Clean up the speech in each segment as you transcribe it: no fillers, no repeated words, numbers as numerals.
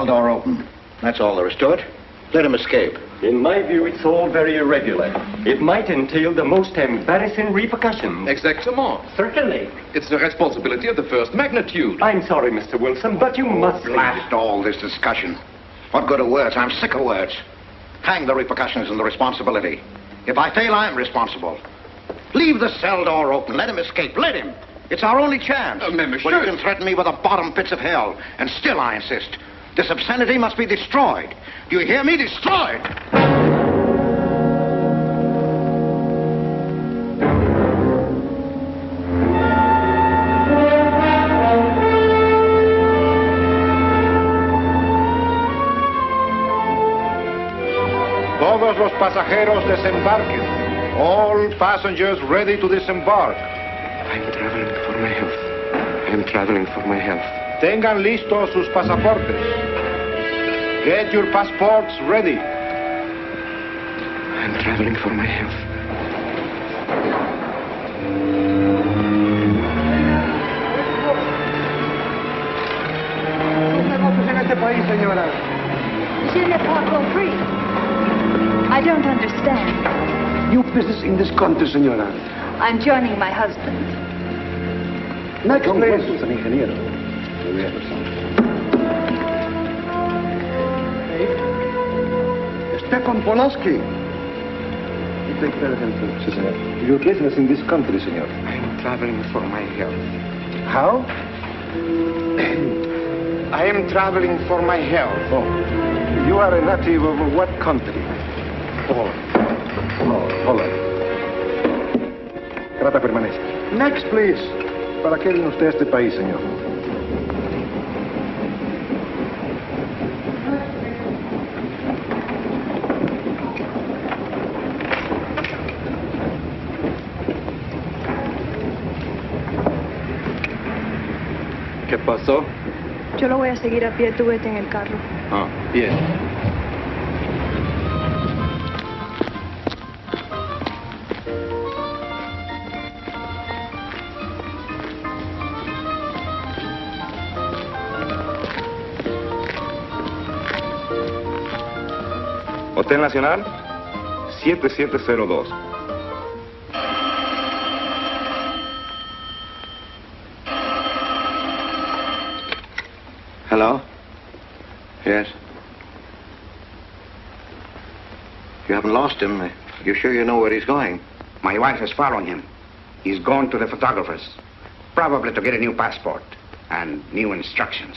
cell door open. That's all there is to it. Let him escape. In my view, it's all very irregular. It might entail the most embarrassing repercussions. Exactement. Certainly. It's the responsibility of the first magnitude. I'm sorry, Mr. Wilson, but you must... Blast all this discussion. What good are words? I'm sick of words. Hang the repercussions and the responsibility. If I fail, I'm responsible. Leave the cell door open. Let him escape. Let him. It's our only chance. Monsieur. Well, you can threaten me with the bottom pits of hell, and still I insist. This obscenity must be destroyed. Do you hear me? Destroyed! Todos los pasajeros desembarquen. All passengers ready to disembark. I'm traveling for my health. I'm traveling for my health. Tengan listos sus pasaportes. Get your passports ready. I'm traveling for my health. Je n'ai pas compris. I don't understand. New business in this country, senora. I'm joining my husband. Next, please. An ingeniero. Stefan Polaski. You take care of him too. Sí, señor. Your business in this country, senor. I'm traveling for my health. How? I am traveling for my health. Oh. You are a native of what country? Holland. Oh, Holland. Trata permanece. Next, please. ¿Para qué vino usted a este país, señor? ¿Qué pasó? Yo lo voy a seguir a pie, tú vete en el carro. Ah, bien. Hotel Nacional, 7702. Hello? Yes? You haven't lost him. You sure you know where he's going? My wife is following him. He's gone to the photographer's, probably to get a new passport and new instructions.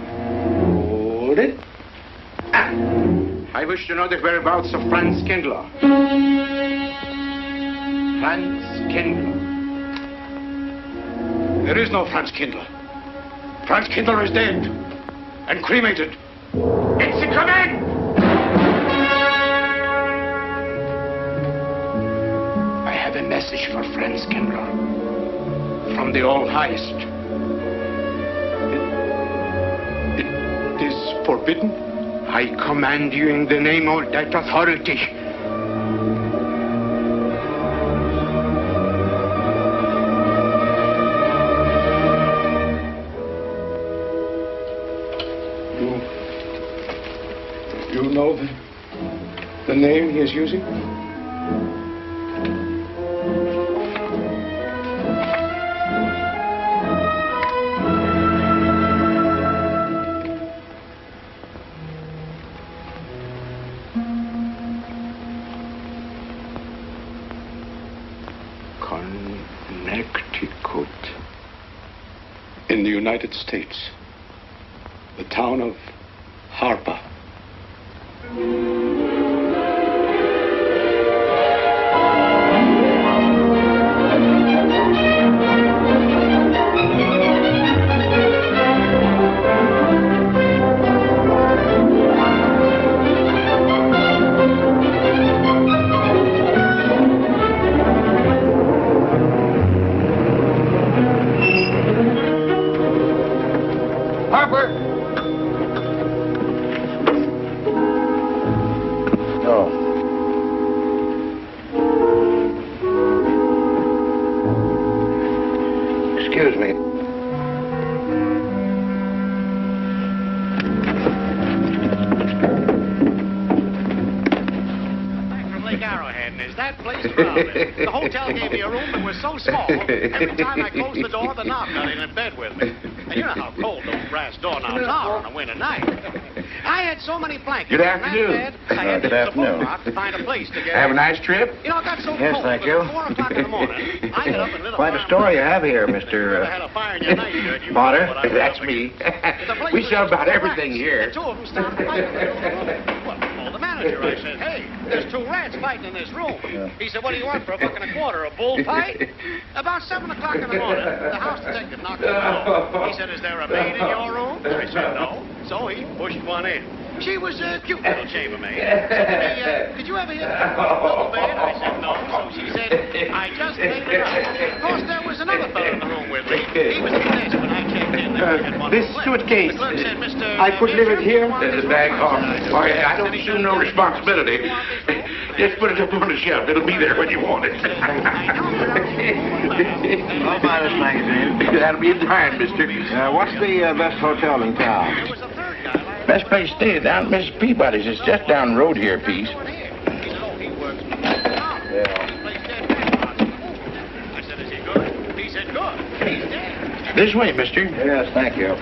Hold it. I wish to know the whereabouts of Franz Kindler. Franz Kindler. There is no Franz Kindler. Franz Kindler is dead and cremated. It's a command! I have a message for Franz Kindler from the All-Highest. It is forbidden. I command you in the name of that authority. You know the name he is using? Connecticut. In the United States. The town of Harper. that place crowded. The hotel gave me a room that was so small, every time I closed the door, the knob got in bed with me. And you know how cold those brass doorknobs are on a winter night. I had so many blankets. Good in that afternoon. bed, I had to Good use the afternoon. bookmark to find a place to get Have a in. nice trip? You know, it got so Yes, cold thank that you. at 4 o'clock in the morning, I got up and lit a Quite a fire story you in my have here, bed. If you ever Mr. had a fire in your night, you Potter. know what I That's was up me. against. The place We was sell just about full of everything rats. here. And two of them stopped fighting in the room. Well, I called the manager. I said, hey, there's 2 rats fighting in this room. He said, what do you want for $1.25? A bullfight? About 7 o'clock in the morning, the house detective knocked on the door. He said, is there a maid in your room? I said, no. So he pushed one in. She was a cute little chambermaid. Said to me, could you ever hear the double bed? I said, no. So she said, I just made it up. Of course, there was another fellow in the room with me. He was at the desk when I checked in. This suitcase, The clerk said, Mr. I could leave it here. There's There's a bag off. Oh, yeah, I don't assume no responsibility. Just put it up on the shelf. It'll be there when you want it. I'll buy this magazine. That'll be in time, mister. What's the best hotel in town? There was a third guy. Best place to stay down at Mrs. Peabody's. It's just down the road here a piece. He said, oh, he works. I said, is he good? He said, good. He's dead. This way, mister. Yes, thank you.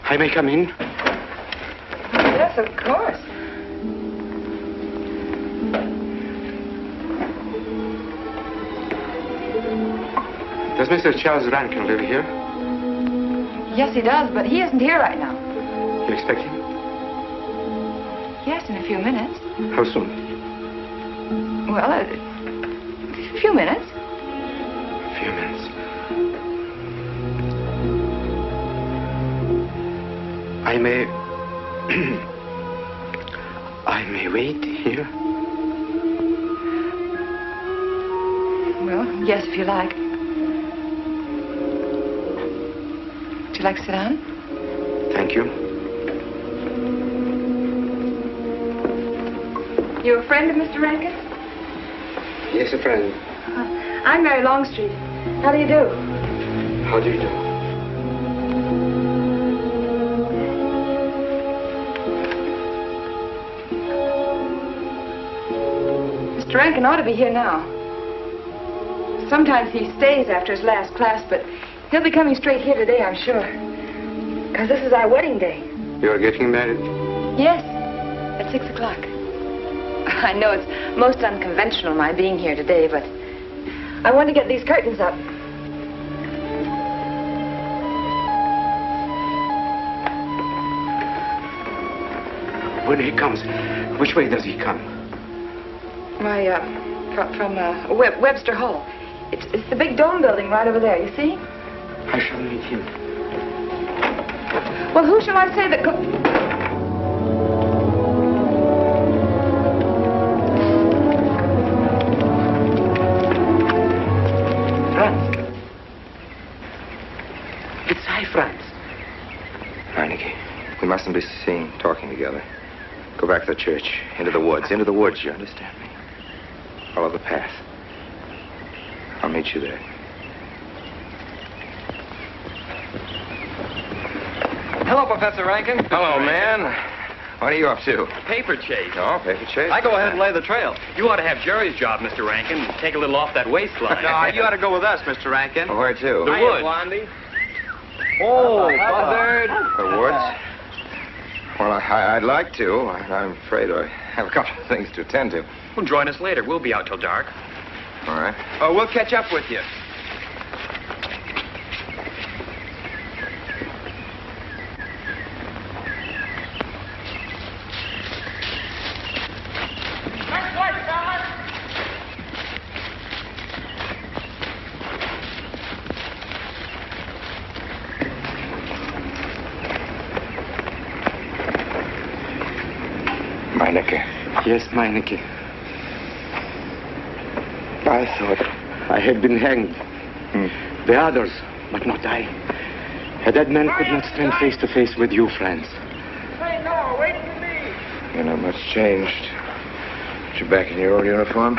I may come in? Yes, of course. Does Mr. Charles Rankin live here? Yes, he does, but he isn't here right now. You expect him? Yes, in a few minutes. How soon? Well, a few minutes. A few minutes. I may... I may wait here? Well, yes, if you like. Would you like to sit down? Thank you. You a friend of Mr. Rankin? Yes, a friend. I'm Mary Longstreet. How do you do? How do you do? Mr. Rankin ought to be here now. Sometimes he stays after his last class, but he'll be coming straight here today, I'm sure. Because this is our wedding day. You're getting married? Yes, at 6 o'clock. I know it's most unconventional, my being here today, but I want to get these curtains up. When he comes, which way does he come? Why, from Webster Hall. It's the big dome building right over there, you see? I shall meet him. Well, who shall I say that Franz. It's I, Franz. Meinike, we mustn't be seen talking together. Go back to the church, into the woods, you understand me? Follow the path. I'll meet you there. Hello, Professor Rankin. Hello, man. What are you up to? Paper chase. Oh, paper chase? I go ahead and lay the trail. You ought to have Jerry's job, Mr. Rankin. Take a little off that waistline. No, you ought to go with us, Mr. Rankin. Well, where to? The woods. Blondie. Oh, buzzard. The woods? Well, I'd like to. I'm afraid I have a couple of things to attend to. Well, join us later. We'll be out till dark. All right. Oh, we'll catch up with you. Meinike. Yes, Meinike. I thought I had been hanged. The others, but not I. A dead man could not stand face to face with you, Franz. You're not much changed. But you're back in your old uniform.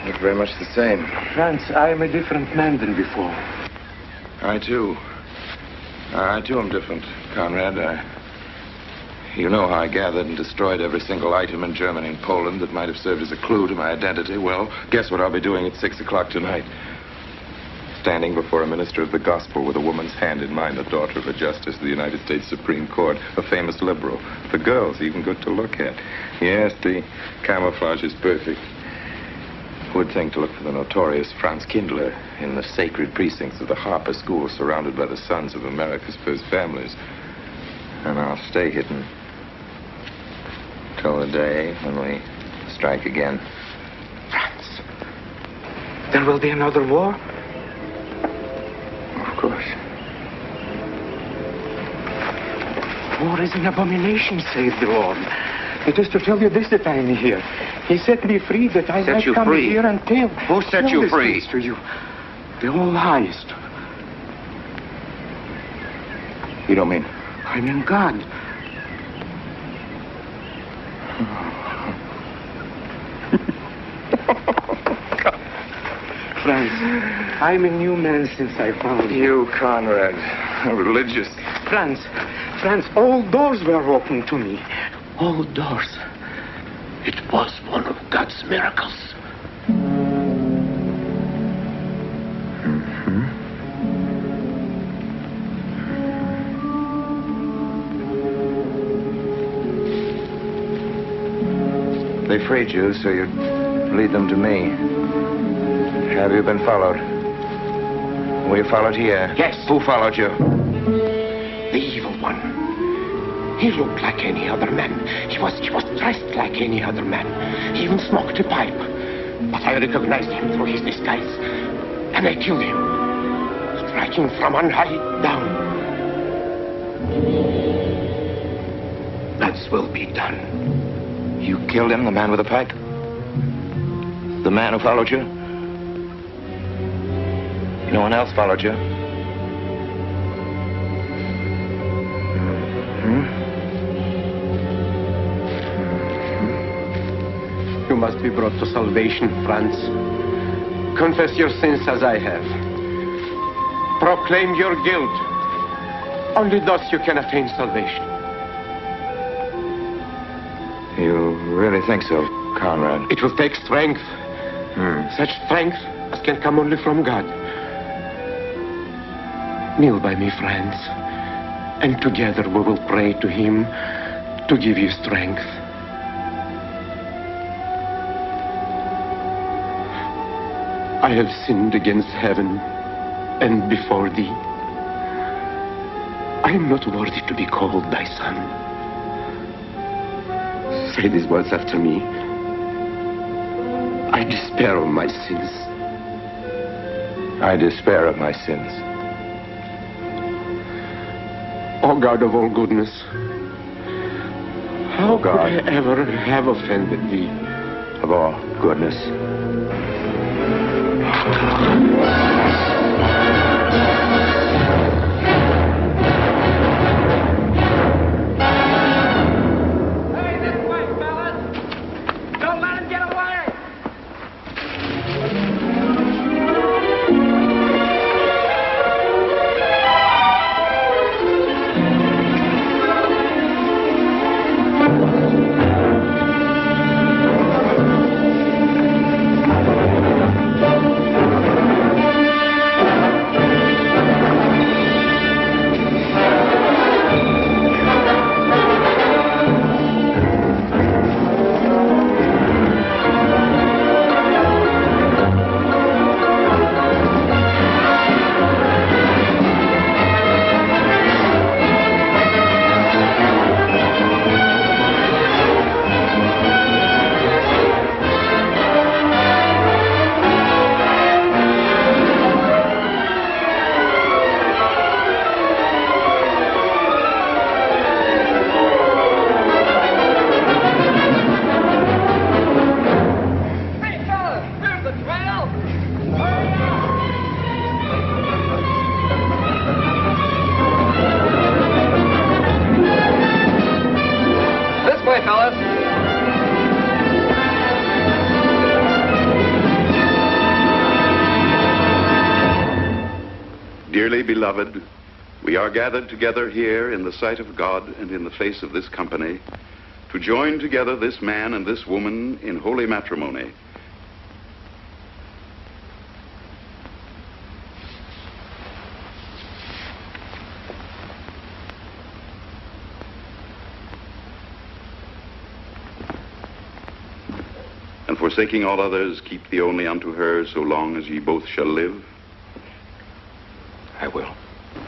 Look very much the same. Franz, I am a different man than before. I, too. I, too, am different, Conrad. You know how I gathered and destroyed every single item in Germany and Poland that might have served as a clue to my identity. Well, guess what I'll be doing at 6 o'clock tonight? Standing before a minister of the gospel with a woman's hand in mine, the daughter of a justice of the United States Supreme Court, a famous liberal. The girl's even good to look at. Yes, the camouflage is perfect. Who would think to look for the notorious Franz Kindler in the sacred precincts of the Harper School, surrounded by the sons of America's first families? And I'll stay hidden till the day when we strike again. Franz, there will be another war? Of course. War is an abomination, saith the Lord. It is to tell you this that I am here. He set me free that I might come here and tell. Who set you free? To you. The All-Highest. You don't mean? I mean God. Franz, I'm a new man since I found you. You, Conrad, religious. Franz, all doors were open to me. All doors. It was one of God's miracles. They freed you, so you'd lead them to me. Have you been followed? Were you followed here? Yes. Who followed you? The evil one. He looked like any other man. He was dressed like any other man. He even smoked a pipe. But I recognized him through his disguise. And I killed him. Striking from on high down. God's will be done. You killed him, the man with the pipe? The man who followed you? No one else followed you? You must be brought to salvation, Franz. Confess your sins as I have. Proclaim your guilt. Only thus you can attain salvation. You really think so, Conrad? It will take strength. Such strength as can come only from God. Kneel by me, Franz, and together we will pray to Him to give you strength. I have sinned against heaven and before thee. I am not worthy to be called thy son. say these words after me. I despair of my sins. I despair of my sins. O God of all goodness, how could I ever have offended thee? Of all goodness. Dearly beloved, we are gathered together here in the sight of God and in the face of this company to join together this man and this woman in holy matrimony. And forsaking all others, keep thee only unto her so long as ye both shall live. I will.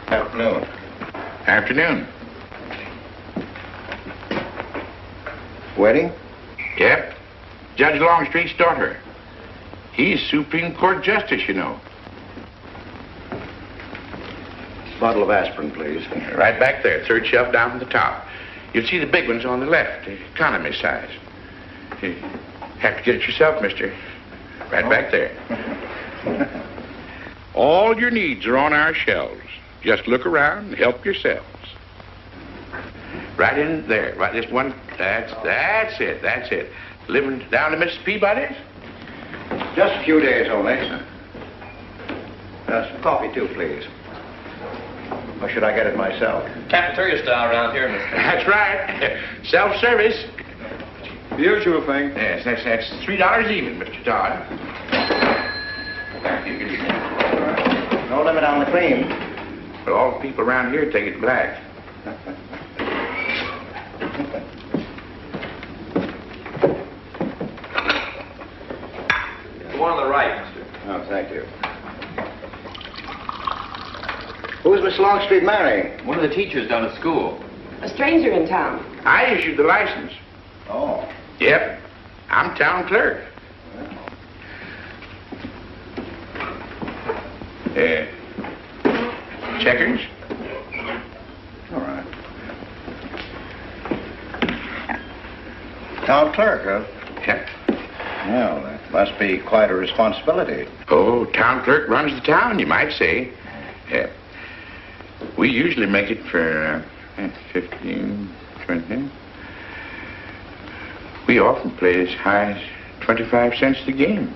Afternoon. Afternoon. Wedding? Yep. Judge Longstreet's daughter. He's Supreme Court Justice, you know. Bottle of aspirin, please. Right back there, third shelf down from the top. You'll see the big ones on the left, the economy size. You have to get it yourself, mister. Right back there. All your needs are on our shelves. Just look around and help yourselves. Right in there, right this one. That's it. Living down to Mrs. Peabody's? Just a few days only. Some coffee, too, please. Or should I get it myself? Cafeteria style around here, mister. That's right. Self-service. The usual thing. Yes, that's $3 even, Mr. Todd. No limit on the cream. But all the people around here take it black. The one on the right, mister. Oh, thank you. Who's Miss Longstreet marrying? One of the teachers down at school. A stranger in town. I issued the license. Oh. Yep. I'm town clerk. Checkers? All right. Town clerk, huh? Yep. Well, that must be quite a responsibility. Oh, town clerk runs the town, you might say. Yep. We usually make it for 15, 20. We often play as high as 25 cents a game.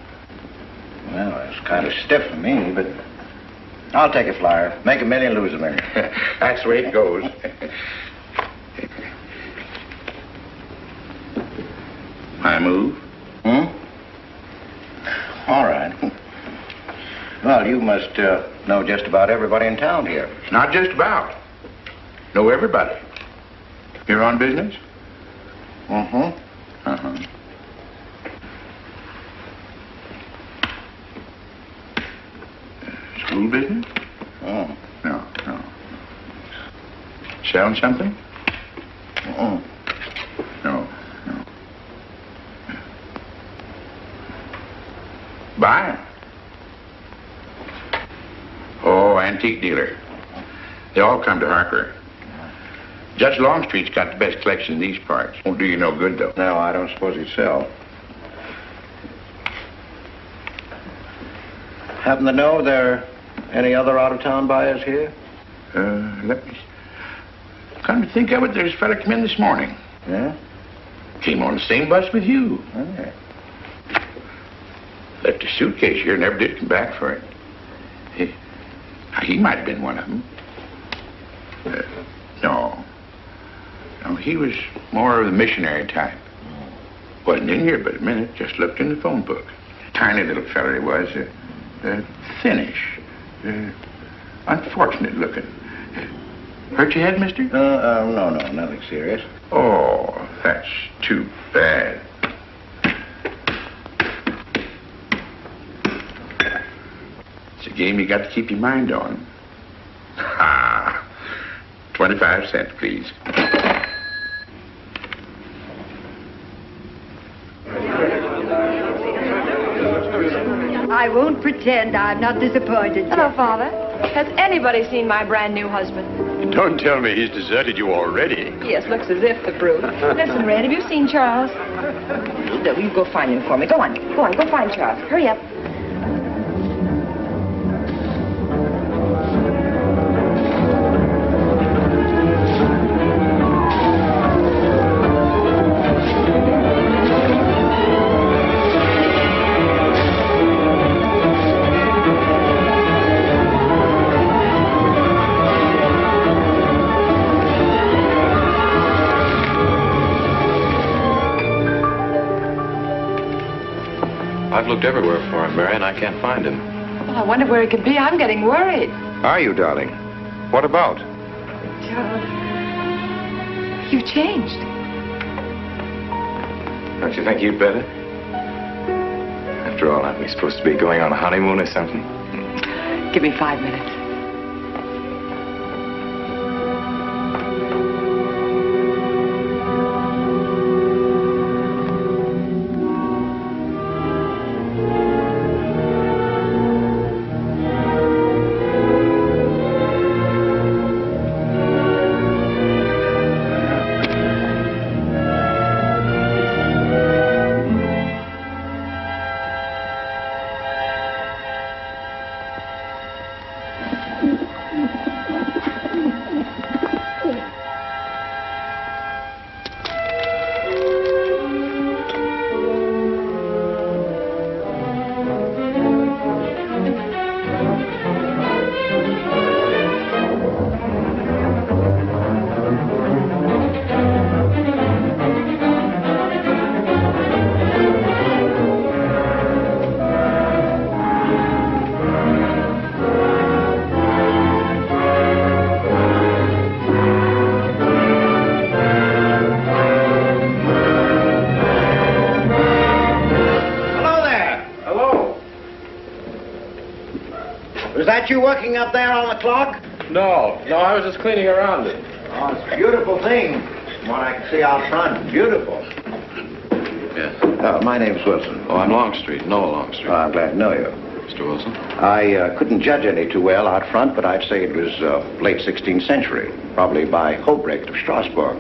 Well, it's kind of stiff for me, but I'll take a flyer. Make $1 million, lose $1 million. That's the way it goes. I move. All right. Well, you must know just about everybody in town here. Not just about. Know everybody. You're on business? Mm-hmm. Uh-huh. School business? Oh. No. Selling something? Mm-mm. No. Buy 'em. Oh, antique dealer. They all come to Harper. Judge Longstreet's got the best collection in these parts. Won't do you no good, though. No, I don't suppose he'd sell. Happen to know there are any other out-of-town buyers here? Let me... Come to think of it, there's a fella come in this morning. Yeah? Came on the same bus with you. Okay. Left a suitcase here, never did come back for it. He might have been one of them. No, he was more of the missionary type. Wasn't in here but a minute, just looked in the phone book. Tiny little fella he was, thinnish, unfortunate looking. Hurt your head, mister? No, nothing serious. Oh, that's too bad. It's a game you got to keep your mind on. Ha! 25 cents, please. I won't pretend I'm not disappointed. Hello, Father. Has anybody seen my brand new husband? Don't tell me he's deserted you already. Yes, looks as if, the brute. Listen, Red, have you seen Charles? No, you go find him for me. Go on, go find Charles. Hurry up. I've looked everywhere for him, Mary, and I can't find him. Well, I wonder where he could be. I'm getting worried. Are you, darling? What about? Charles, you've changed. Don't you think you'd better? After all, aren't we supposed to be going on a honeymoon or something? Give me 5 minutes. Is that you working up there on the clock? No, I was just cleaning around it. Oh, it's a beautiful thing. From what I can see out front, beautiful. Yes. My name's Wilson. Oh, I'm Longstreet, Noah Longstreet. I'm glad to know you. Mr. Wilson? I couldn't judge any too well out front, but I'd say it was late 16th century, probably by Hobrecht of Strasbourg.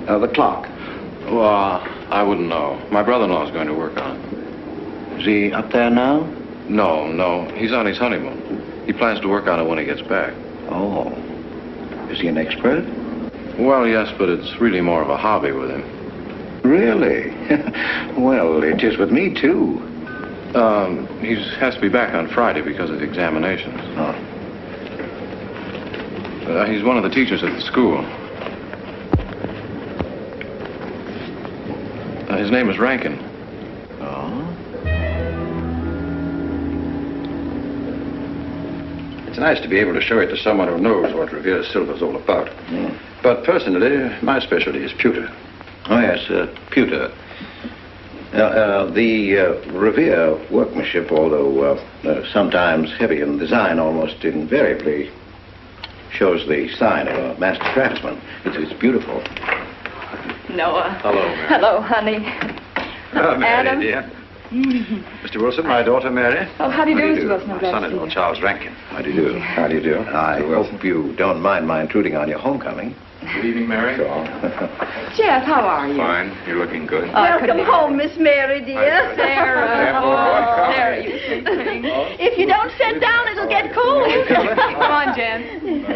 The clock. Well, I wouldn't know. My brother-in-law's going to work on it. Is he up there now? No. He's on his honeymoon. He plans to work on it when he gets back. Oh. Is he an expert? Well, yes, but it's really more of a hobby with him. Really? Well, it is with me, too. He has to be back on Friday because of the examinations. Oh. He's one of the teachers at the school. His name is Rankin. Oh? It's nice to be able to show it to someone who knows what Revere silver's all about. But personally, my specialty is pewter. Oh, yes, pewter. The Revere workmanship, although sometimes heavy in design, almost invariably shows the sign of a master craftsman. It's beautiful. Noah. Hello, Mary. Hello, honey. Oh, Mary, Adam. dear. Mr. Wilson, my daughter, Mary. Oh, how do you do, Mr. Wilson? I'm My glad to see son-in-law, you. Charles Rankin. How do you do? How do you do? I hope you don't mind my intruding on your homecoming. Good evening, Mary. Jeff, how are you? Fine. You're looking good. Welcome home, Miss Mary, dear. Sarah. Oh, Sarah, you sweet thing. If you don't sit down, it'll get cold. Come on, Jen.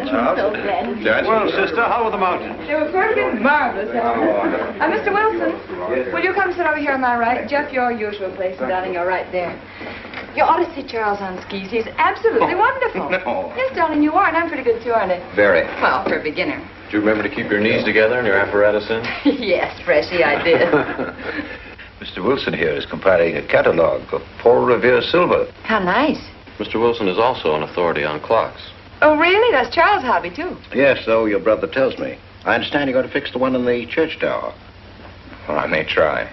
So glad. Dad? Well, sister, how are the mountains? They were perfectly marvelous. Mr. Wilson, will you come sit over here on my right? Jeff, your usual place, and darling, you're right there. You ought to see Charles on skis. He's absolutely wonderful. No. Yes, darling, you are, and I'm pretty good too, aren't I? Very. Well, for a beginner. Do you remember to keep your knees together and your apparatus in? Yes, Freshy, I did. Mr. Wilson here is compiling a catalogue of Paul Revere silver. How nice. Mr. Wilson is also an authority on clocks. Oh, really? That's Charles' hobby, too. Yes, so your brother tells me. I understand you're going to fix the one in the church tower. Well, I may try.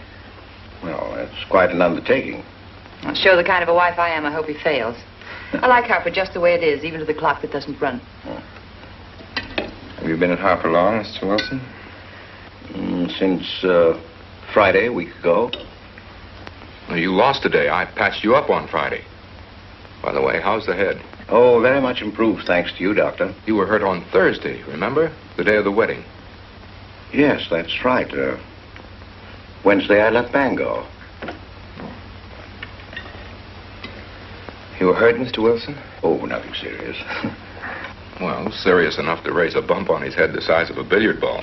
Well, that's quite an undertaking. I'll show the kind of a wife I am. I hope he fails. I like Harper just the way it is, even to the clock that doesn't run. Have you been at Harper long, Mr. Wilson? Since Friday, a week ago. Well, you lost today. I patched you up on Friday. By the way, how's the head? Oh, very much improved, thanks to you, Doctor. You were hurt on Thursday, remember? The day of the wedding. Yes, that's right. Wednesday, I left Bangor. You were hurt, Mr. Wilson? Oh, nothing serious. Well, serious enough to raise a bump on his head the size of a billiard ball.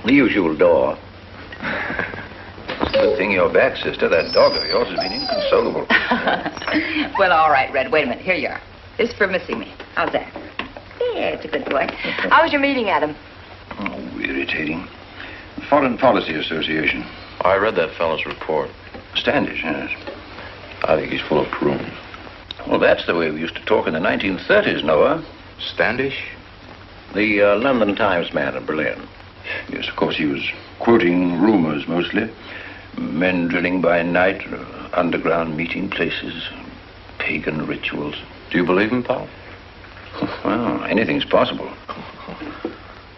The usual door. Good thing you're back, sister. That dog of yours has been inconsolable. Well, all right, Red. Wait a minute. Here you are. This is for missing me. How's that? Yeah, it's a good boy. How was your meeting, Adam? Oh, irritating. Foreign Policy Association. I read that fellow's report. Standish, yes. I think he's full of prunes. Well, that's the way we used to talk in the 1930s, Noah. Standish? The London Times man in Berlin. Yes, of course, he was quoting rumors mostly. Men drilling by night, underground meeting places, pagan rituals. Do you believe him, Paul? Well, anything's possible.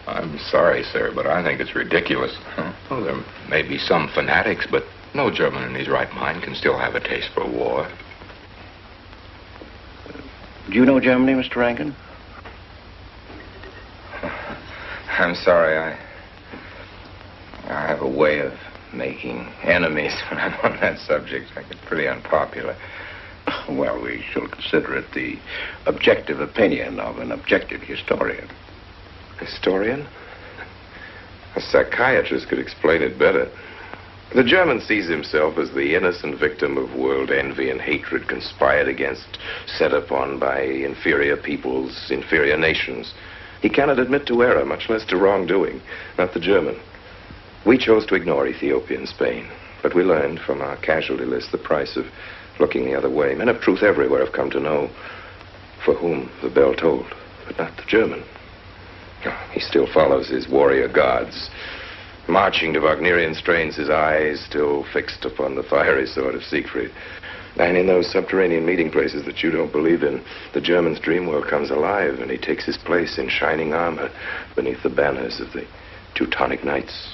I'm sorry, sir, but I think it's ridiculous. Well, there may be some fanatics, but no German in his right mind can still have a taste for war. Do you know Germany, Mr. Rankin? I'm sorry, I have a way of making enemies when I'm on that subject. I get pretty unpopular. Well, we shall consider it the objective opinion of an objective historian. Historian? A psychiatrist could explain it better. The German sees himself as the innocent victim of world envy and hatred conspired against, set upon by inferior peoples, inferior nations. He cannot admit to error, much less to wrongdoing. Not the German. We chose to ignore Ethiopia and Spain, but we learned from our casualty list the price of looking the other way. Men of truth everywhere have come to know for whom the bell tolled, but not the German. He still follows his warrior gods, marching to Wagnerian strains, his eyes still fixed upon the fiery sword of Siegfried. And in those subterranean meeting places that you don't believe in, the German's dream world comes alive, and he takes his place in shining armor beneath the banners of the Teutonic Knights.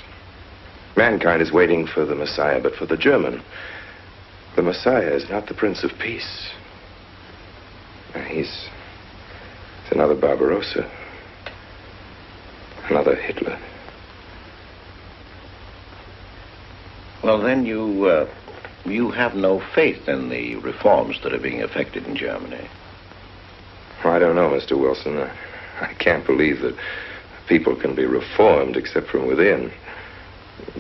Mankind is waiting for the Messiah, but for the German, the Messiah is not the Prince of Peace. He's another Barbarossa, another Hitler. Well, then you have no faith in the reforms that are being effected in Germany. Well, I don't know, Mr. Wilson. I can't believe that people can be reformed except from within.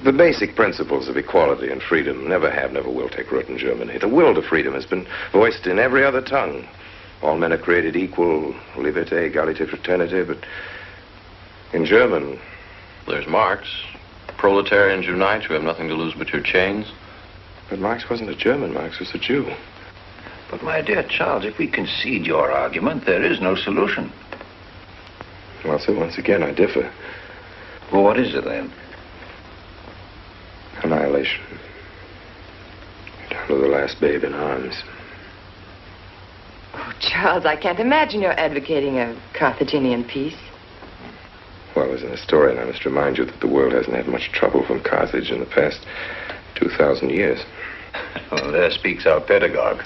The basic principles of equality and freedom never have, never will take root in Germany. The will to freedom has been voiced in every other tongue. All men are created equal, liberté, égalité, fraternité, but in German... There's Marx. Proletarians unite, you have nothing to lose but your chains. But Marx wasn't a German, Marx was a Jew. But, my dear Charles, if we concede your argument, there is no solution. Well, sir, once again, I differ. Well, what is it, then? Annihilation. Down to the last babe in arms. Oh, Charles, I can't imagine you're advocating a Carthaginian peace. Well, as an historian, I must remind you that the world hasn't had much trouble from Carthage in the past 2,000 years. Well, there speaks our pedagogue.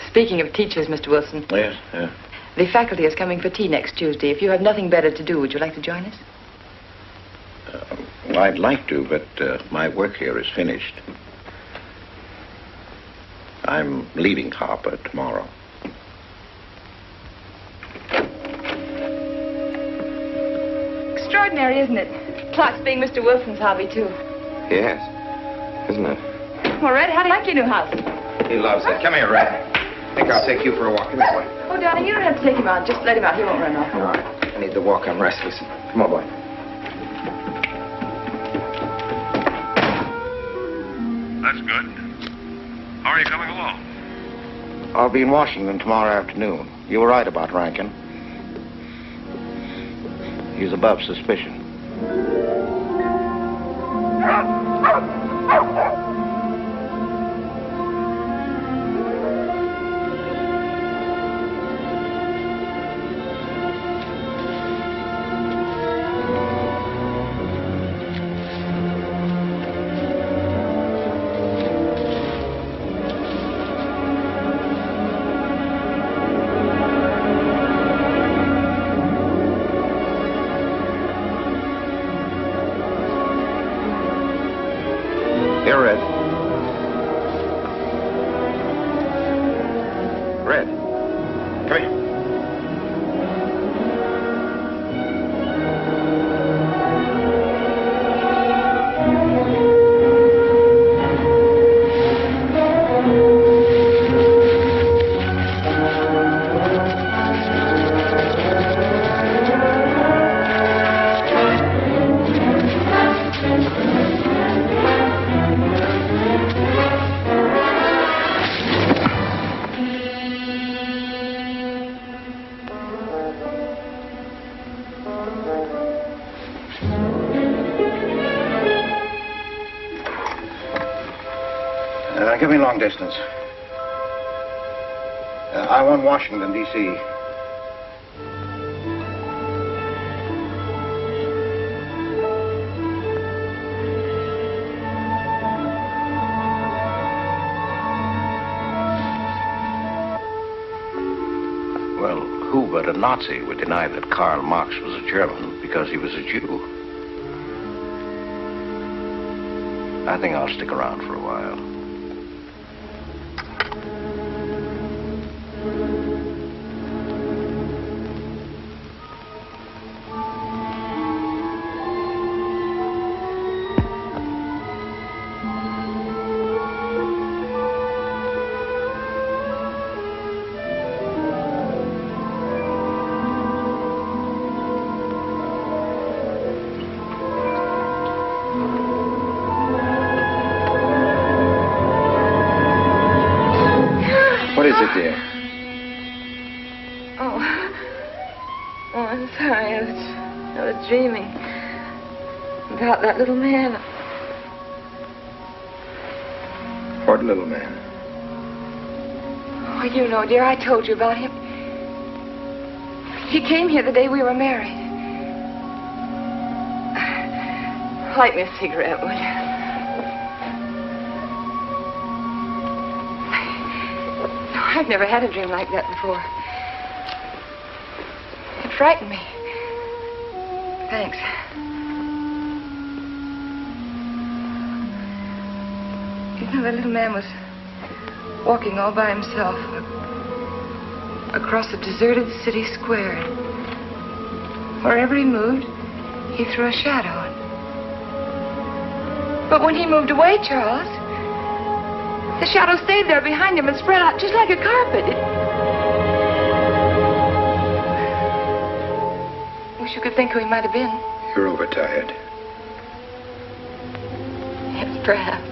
Speaking of teachers, Mr. Wilson. Yes, yeah. The faculty is coming for tea next Tuesday. If you have nothing better to do, would you like to join us? Well, I'd like to, but my work here is finished. I'm leaving Harper tomorrow. Extraordinary, isn't it? Clocks being Mr. Wilson's hobby, too. Yes, isn't it? Well, Red, how do you like your new house? He loves it. Come here, Red. I think I'll take you for a walk. Come here, boy. Oh, darling, you don't have to take him out. Just let him out. He won't run off. All right. I need to walk. I'm restless. Come on, boy. That's good. How are you coming along? I'll be in Washington tomorrow afternoon. You were right about Rankin. He's above suspicion. Here, Red. Red. Come here. Give me long distance. I want Washington, D.C. Well, who but a Nazi would deny that Karl Marx was a German because he was a Jew? I think I'll stick around for a while. What is it, dear? Oh, I'm sorry. I was dreaming about that little man. What little man? Oh, you know, dear, I told you about him. He came here the day we were married. Light me a cigarette, would you? I've never had a dream like that before. It frightened me. Thanks. You know, the little man was walking all by himself across a deserted city square. Wherever he moved, he threw a shadow. But when he moved away, Charles, the shadow stayed there behind him and spread out just like a carpet. Wish you could think who he might have been. You're overtired. Yes, perhaps.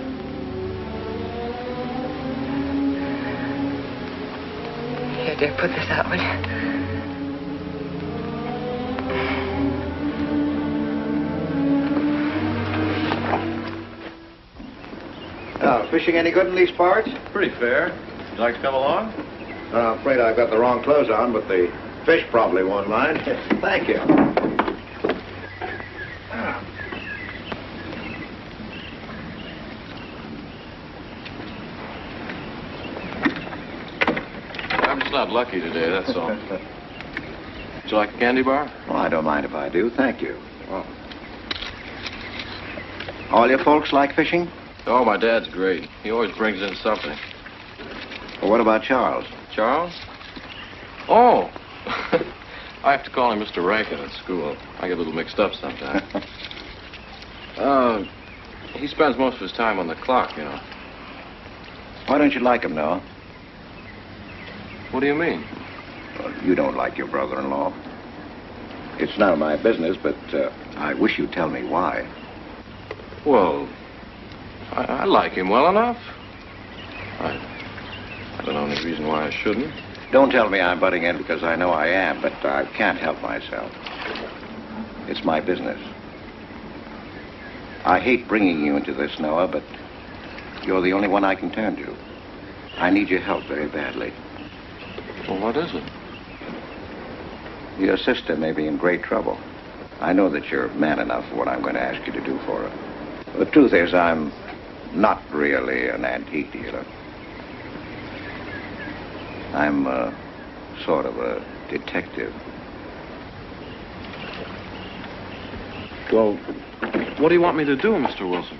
Here, dear, put this out, will you? Fishing any good in these parts? Pretty fair. You like to come along? I'm afraid I've got the wrong clothes on, but the fish probably won't mind. Thank you. got lucky today, that's all. Would you like a candy bar? Well, I don't mind if I do. Thank you. Oh. All your folks like fishing? Oh, my dad's great. He always brings in something. Well, what about Charles? Charles? Oh. I have to call him Mr. Rankin at school. I get a little mixed up sometimes. He spends most of his time on the clock, you know. Why don't you like him, Noah? What do you mean? Well, you don't like your brother-in-law. It's none of my business, but I wish you'd tell me why. Well, I like him well enough. I don't know any reason why I shouldn't. Don't tell me I'm butting in because I know I am, but I can't help myself. It's my business. I hate bringing you into this, Noah, but you're the only one I can turn to. I need your help very badly. Well, what is it? Your sister may be in great trouble. I know that you're man enough for what I'm going to ask you to do for her. The truth is, I'm not really an antique dealer. I'm sort of a detective. Well, what do you want me to do, Mr. Wilson?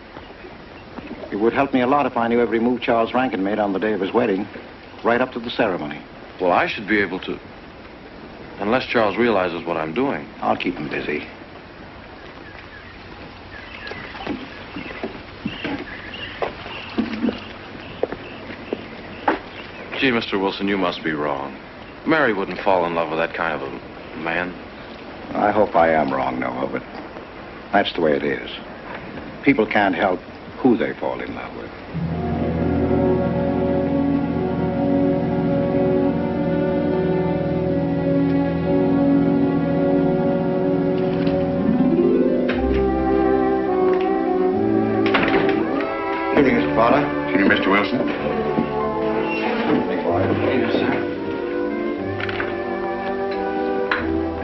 It would help me a lot if I knew every move Charles Rankin made on the day of his wedding, right up to the ceremony. Well, I should be able to. Unless Charles realizes what I'm doing. I'll keep him busy. Gee, Mr. Wilson, you must be wrong. Mary wouldn't fall in love with that kind of a man. I hope I am wrong, Noah, but that's the way it is. People can't help who they fall in love with. Good evening, Mr. Potter. Good evening, Mr. Wilson. Yes, sir.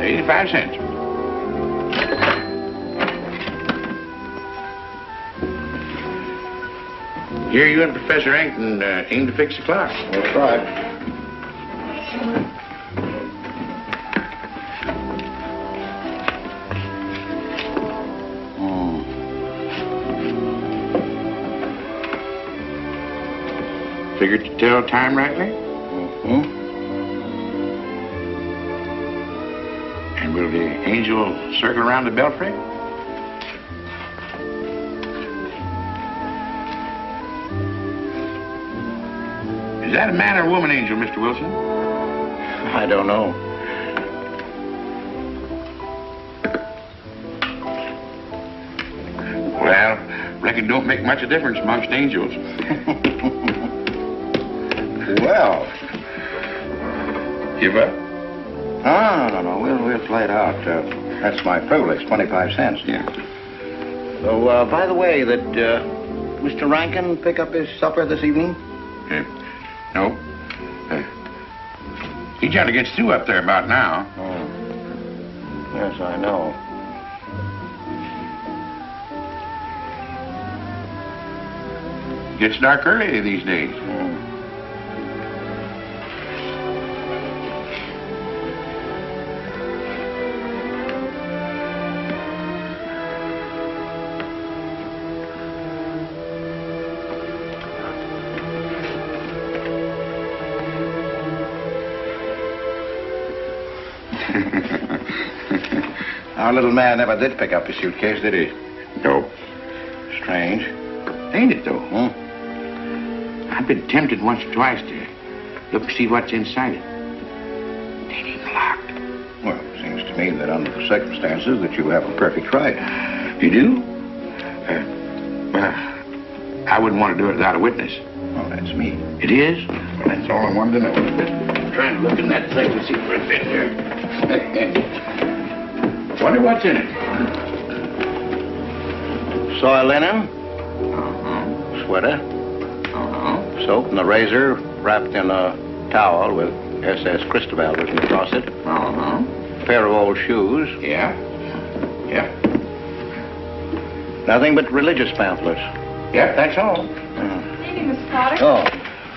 85 cents. Here you and Professor Rankin aim to fix the clock. That's right. Figured to tell time rightly? Mm-hmm. And will the angel circle around the belfry? Is that a man or a woman angel, Mr. Wilson? I don't know. Well, reckon don't make much of a difference amongst angels. Well. Give up? No. We'll play it out. That's my privilege, 25 cents. Yeah. So, by the way, did Mr. Rankin pick up his supper this evening? No. He tried to get through up there about now. Oh. Yes, I know. Gets dark early these days. Our little man never did pick up his suitcase, did he? Nope. Strange. Ain't it, though? I've been tempted once or twice to look to see what's inside it. It ain't even locked. Well, it seems to me that under the circumstances that you have a perfect right. You do? Well, I wouldn't want to do it without a witness. Oh, that's me. It is? Well, that's all I wanted to know. I'm trying to look in that thing to see for a fit here. Wonder what's in it. Soil linen. Sweater. Soap and a razor wrapped in a towel with SS Cristobal written across it. Pair of old shoes. Yeah. Nothing but religious pamphlets. Yep, that's all. Good evening, Mr. Potter. Oh.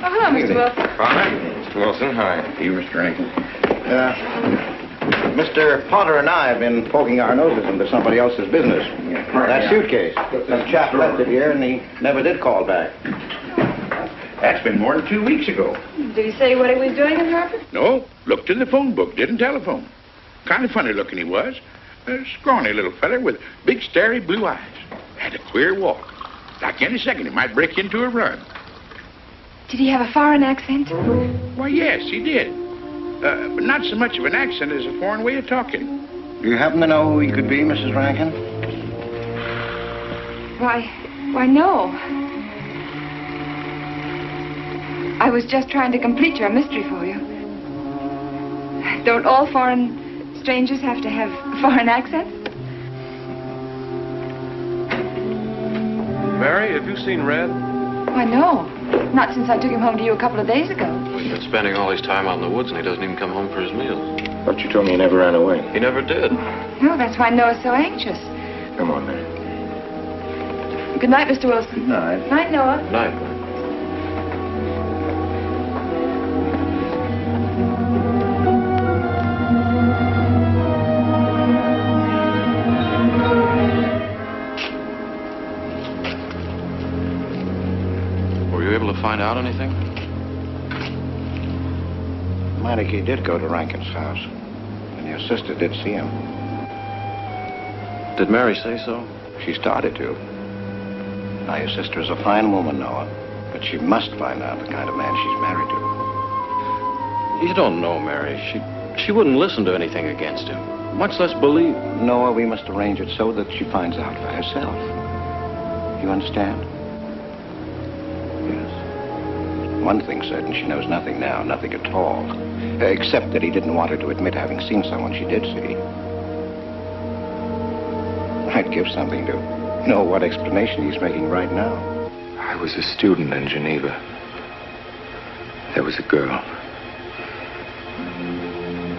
Oh, hello, Mr. Wilson. Potter? Mr. Wilson, hi. You, Mr. Rankin. Mr. Potter and I have been poking our noses into somebody else's business. That suitcase. Some chap left it here, and he never did call back. That's been more than 2 weeks ago. Did he say what he was doing in Harper? No, looked in the phone book, didn't telephone. Kind of funny looking he was. A scrawny little feller with big, starry blue eyes. Had a queer walk. Like any second, he might break into a run. Did he have a foreign accent? Why, yes, he did. But not so much of an accent as a foreign way of talking. Do you happen to know who he could be, Mrs. Rankin? Why, no. I was just trying to complete your mystery for you. Don't all foreign strangers have to have foreign accents? Mary, have you seen Red? Why, no. Not since I took him home to you a couple of days ago. We've been spending all his time out in the woods, and he doesn't even come home for his meals. But you told me he never ran away. He never did. No, that's why Noah's so anxious. Come on, Mary. Good night, Mr. Wilson. Good night. Night, Noah. Night. Were you able to find out anything? Meinike did go to Rankin's house, and your sister did see him. Did Mary say so? She started to. Now, your sister is a fine woman, Noah, but she must find out the kind of man she's married to. You don't know, Mary. She wouldn't listen to anything against him, much less believe. Noah, we must arrange it so that she finds out for herself. You understand? Yes. One thing's certain, she knows nothing now, nothing at all. Except that he didn't want her to admit having seen someone she did see. I'd give something to know what explanation he's making right now. I was a student in Geneva. There was a girl.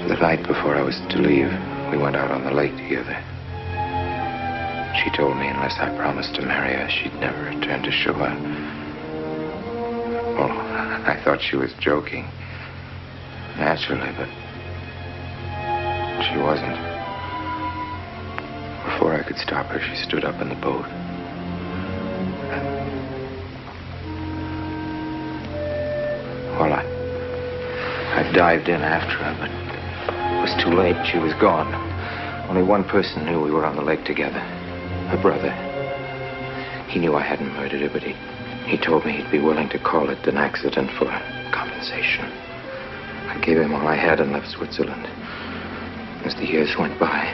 The night before I was to leave, we went out on the lake together. She told me unless I promised to marry her, she'd never return to shore. Well, I thought she was joking. Naturally, but she wasn't. Before I could stop her, she stood up in the boat. Well, I dived in after her, but it was too late. She was gone. Only one person knew we were on the lake together. Her brother. He knew I hadn't murdered her, but he told me he'd be willing to call it an accident for compensation. I gave him all I had and left Switzerland. As the years went by,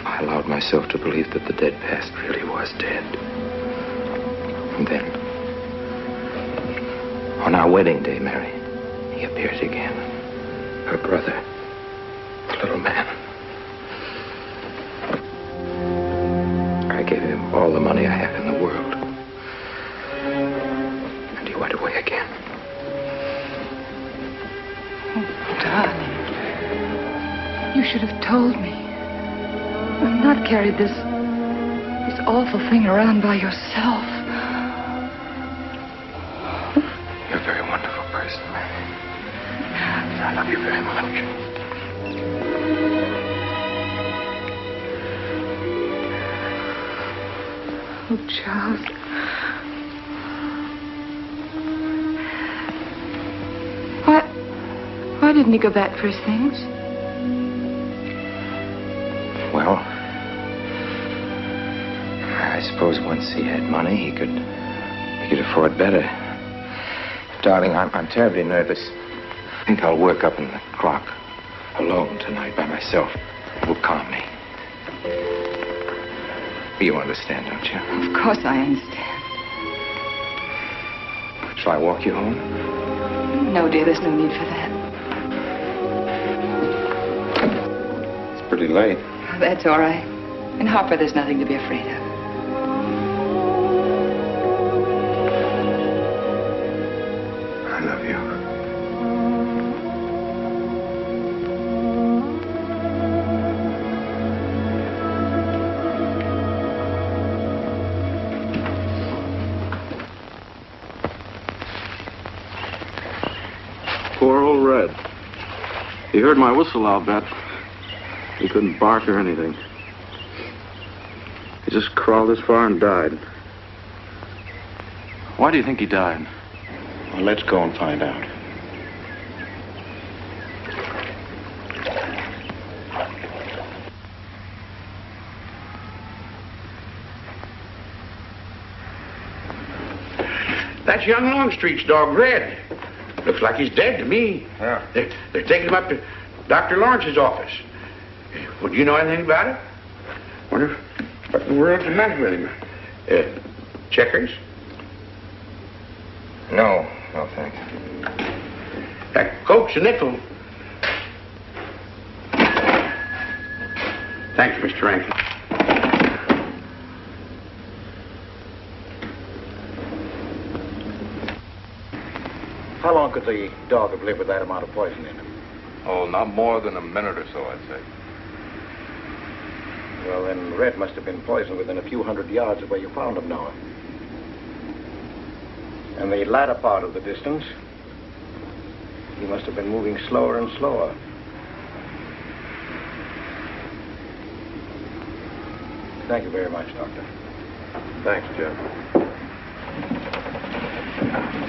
I allowed myself to believe that the dead past really was dead. And then, on our wedding day, Mary, he appeared again. Her brother, the little man. I gave him all the money I have in the world. And he went away again. Darling, you should have told me. And not carried this awful thing around by yourself. You're a very wonderful person, Mary. I love you very much. Oh, Charles. Why didn't he go back for his things? Well, I suppose once he had money, he could afford better. Darling, I'm terribly nervous. I think I'll work up in the clock alone tonight by myself. It will calm me. You understand, don't you? Of course I understand. Shall I walk you home? No, dear, there's no need for that. It's pretty late. That's all right. In Harper, there's nothing to be afraid of. I love you. Poor old Red. He heard my whistle, I'll bet. He couldn't bark or anything. He just crawled this far and died. Why do you think he died? Well, let's go and find out. That's young Longstreet's dog, Red. Looks like he's dead to me. Yeah. They're taking him up to Dr. Lawrence's office. Would you know anything about it? Wonder what in the world's the matter with him? Checkers? No, thanks. Coke's a nickel. Thanks, Mr. Rankin. How long could the dog have lived with that amount of poison in him? Oh, not more than a minute or so, I'd say. Well, then Red must have been poisoned within a few hundred yards of where you found him, Noah. And the latter part of the distance, he must have been moving slower and slower. Thank you very much, Doctor. Thanks, Jeff.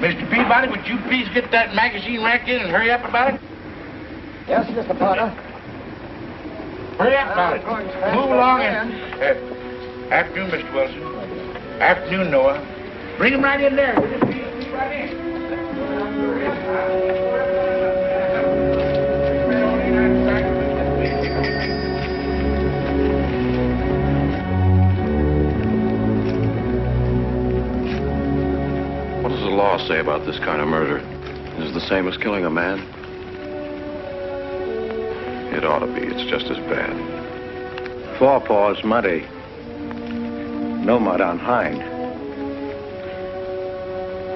Mr. Peabody, would you please get that magazine rack in and hurry up about it? Yes, Mr. Potter. Hurry up about it. Move along and... afternoon, Mr. Wilson. Afternoon, Noah. Bring him right in there. Right in. What does the law say about this kind of murder? Is it the same as killing a man? It ought to be. It's just as bad. Forepaws muddy. No mud on hind.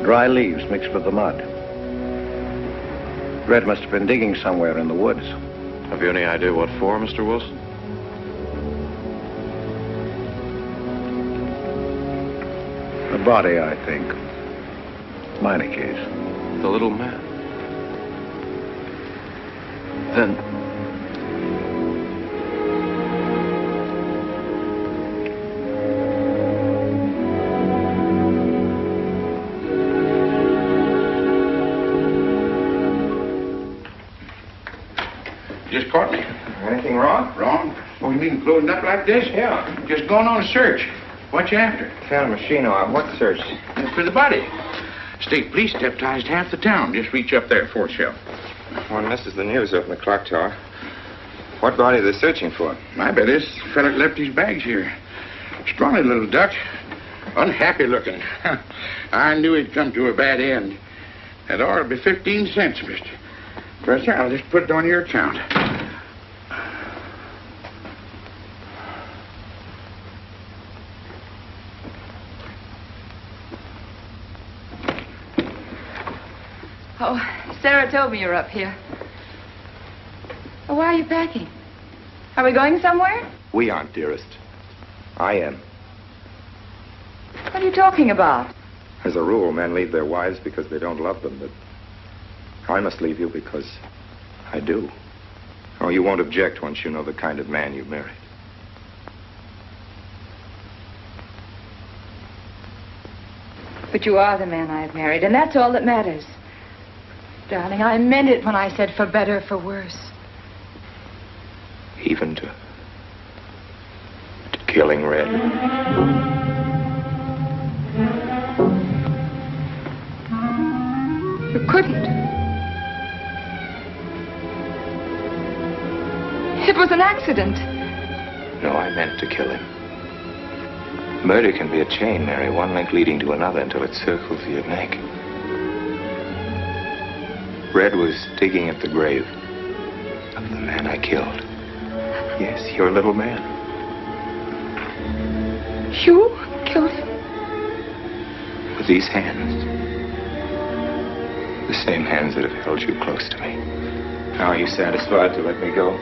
Dry leaves mixed with the mud. Red must have been digging somewhere in the woods. Have you any idea what for, Mr. Wilson? The body, I think. Meinike's. The little man. Then... Just caught me. Anything wrong? Wrong? Oh, you mean closing up like this? Yeah. Just going on a search. What you after? Found a machine out. What search? For the body. State police deputized half the town. Just reach up there, fourth shelf. One misses the news up in the clock tower. What body are they searching for? My bet is the fella left his bags here. Scrawny little duck. Unhappy looking. I knew he'd come to a bad end. That ought to be 15 cents, mister. Professor, I'll just put it on your account. Oh, Sarah told me you're up here. Oh, why are you packing? Are we going somewhere? We aren't, dearest. I am. What are you talking about? As a rule, men leave their wives because they don't love them, but I must leave you because I do. Oh, you won't object once you know the kind of man you've married. But you are the man I've married, and that's all that matters. Darling, I meant it when I said for better, for worse. Even to killing Red. You couldn't. It was an accident. No, I meant to kill him. Murder can be a chain, Mary, one link leading to another until it circles your neck. Red was digging at the grave of the man I killed. Yes, your little man. You killed him? With these hands. The same hands that have held you close to me. Now are you satisfied to let me go?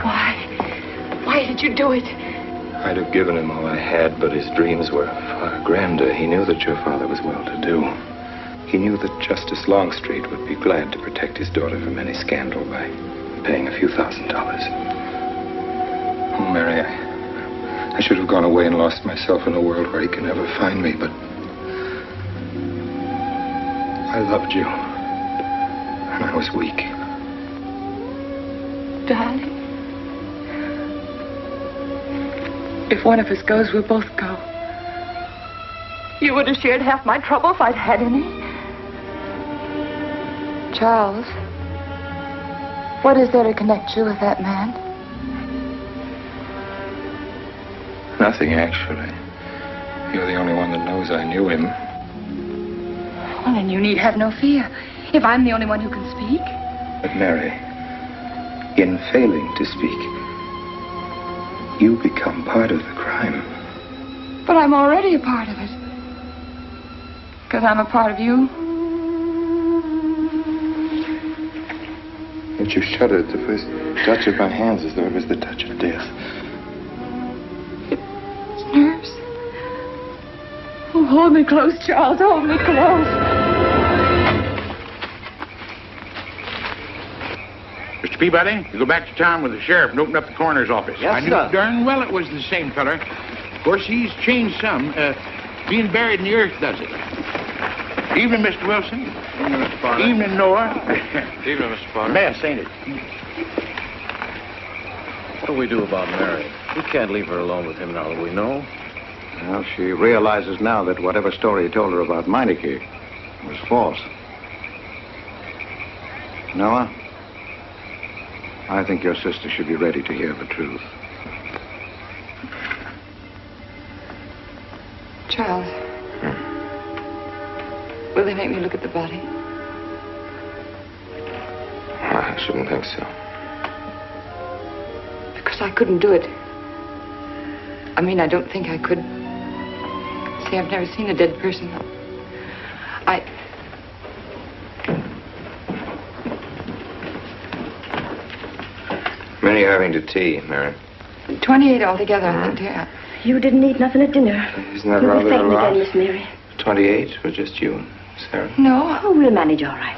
Why? Why did you do it? I'd have given him all I had, but his dreams were far grander. He knew that your father was well-to-do. He knew that Justice Longstreet would be glad to protect his daughter from any scandal by paying a few $1,000s. Oh, Mary, I should have gone away and lost myself in a world where he can never find me, but I loved you, and I was weak. Darling, if one of us goes, we'll both go. You would have shared half my trouble if I'd had any. Charles, what is there to connect you with that man? Nothing, actually. You're the only one that knows I knew him. Well, then you need have no fear. If I'm the only one who can speak. But Mary, in failing to speak, you become part of the crime. But I'm already a part of it. Because I'm a part of you. But you shuddered at the first touch of my hands as though it was the touch of death. It's nerves. Oh, hold me close, Charles. Hold me close. Mr. Peabody, you go back to town with the sheriff and open up the coroner's office. Yes, I knew sir. darn well it was the same feller. Of course, he's changed some. Being buried in the earth does it. Evening, Mr. Wilson. Evening, Mr. Potter. Evening, Noah. Evening, Mr. Potter. Mess, ain't it? What do we do about Mary? We can't leave her alone with him now that we know. Well, she realizes now that whatever story he told her about Meinike was false. Noah, I think your sister should be ready to hear the truth. Charles. Will they make me look at the body? I shouldn't think so. Because I couldn't do it. I mean, I don't think I could. See, I've never seen a dead person. Many are having to tea, Mary. 28 altogether, I think, dear. You didn't eat nothing at dinner. Isn't that You'll rather be fainting a lot? again, Miss Mary. 28 for just you and Sarah? No. Oh, we'll manage all right.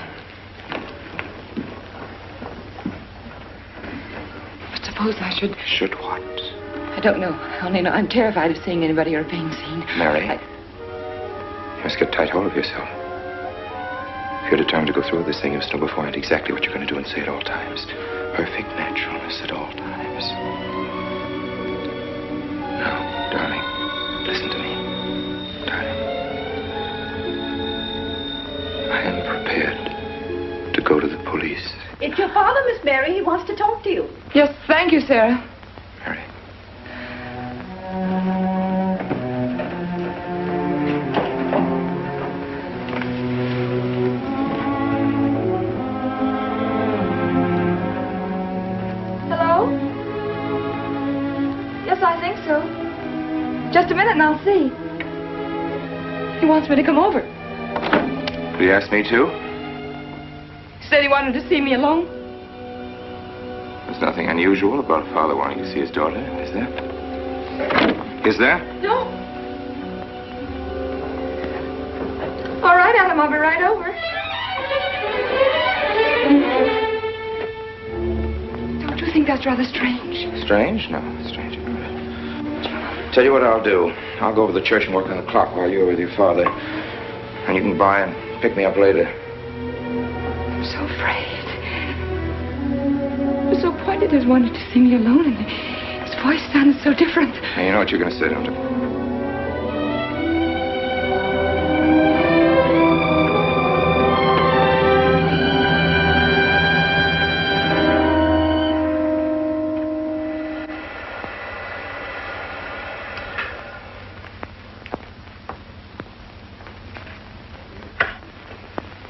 But suppose I should... Should what? I don't know. I only know I'm terrified of seeing anybody or being seen. Mary, you must get tight hold of yourself. If you're determined to go through with this thing, you must know beforehand exactly what you're going to do and say at all times. Perfect naturalness at all times. Now, darling, listen to me. Darling. I am prepared to go to the police. It's your father, Miss Mary. He wants to talk to you. Yes, thank you, Sarah. Mary. Hello? Yes, I think so. Just a minute and I'll see. He wants me to come over. Did he ask me to? He said he wanted to see me alone. There's nothing unusual about a father wanting to see his daughter, is there? Is there? No. All right, Adam, I'll be right over. Don't you think that's rather strange? Strange? No, strange. Tell you what I'll do. I'll go over to the church and work on the clock while you're with your father. And you can buy and pick me up later. I'm so afraid. I'm so pointed as wanted to see me alone, and his voice sounded so different. Hey, you know what you're going to say, don't you?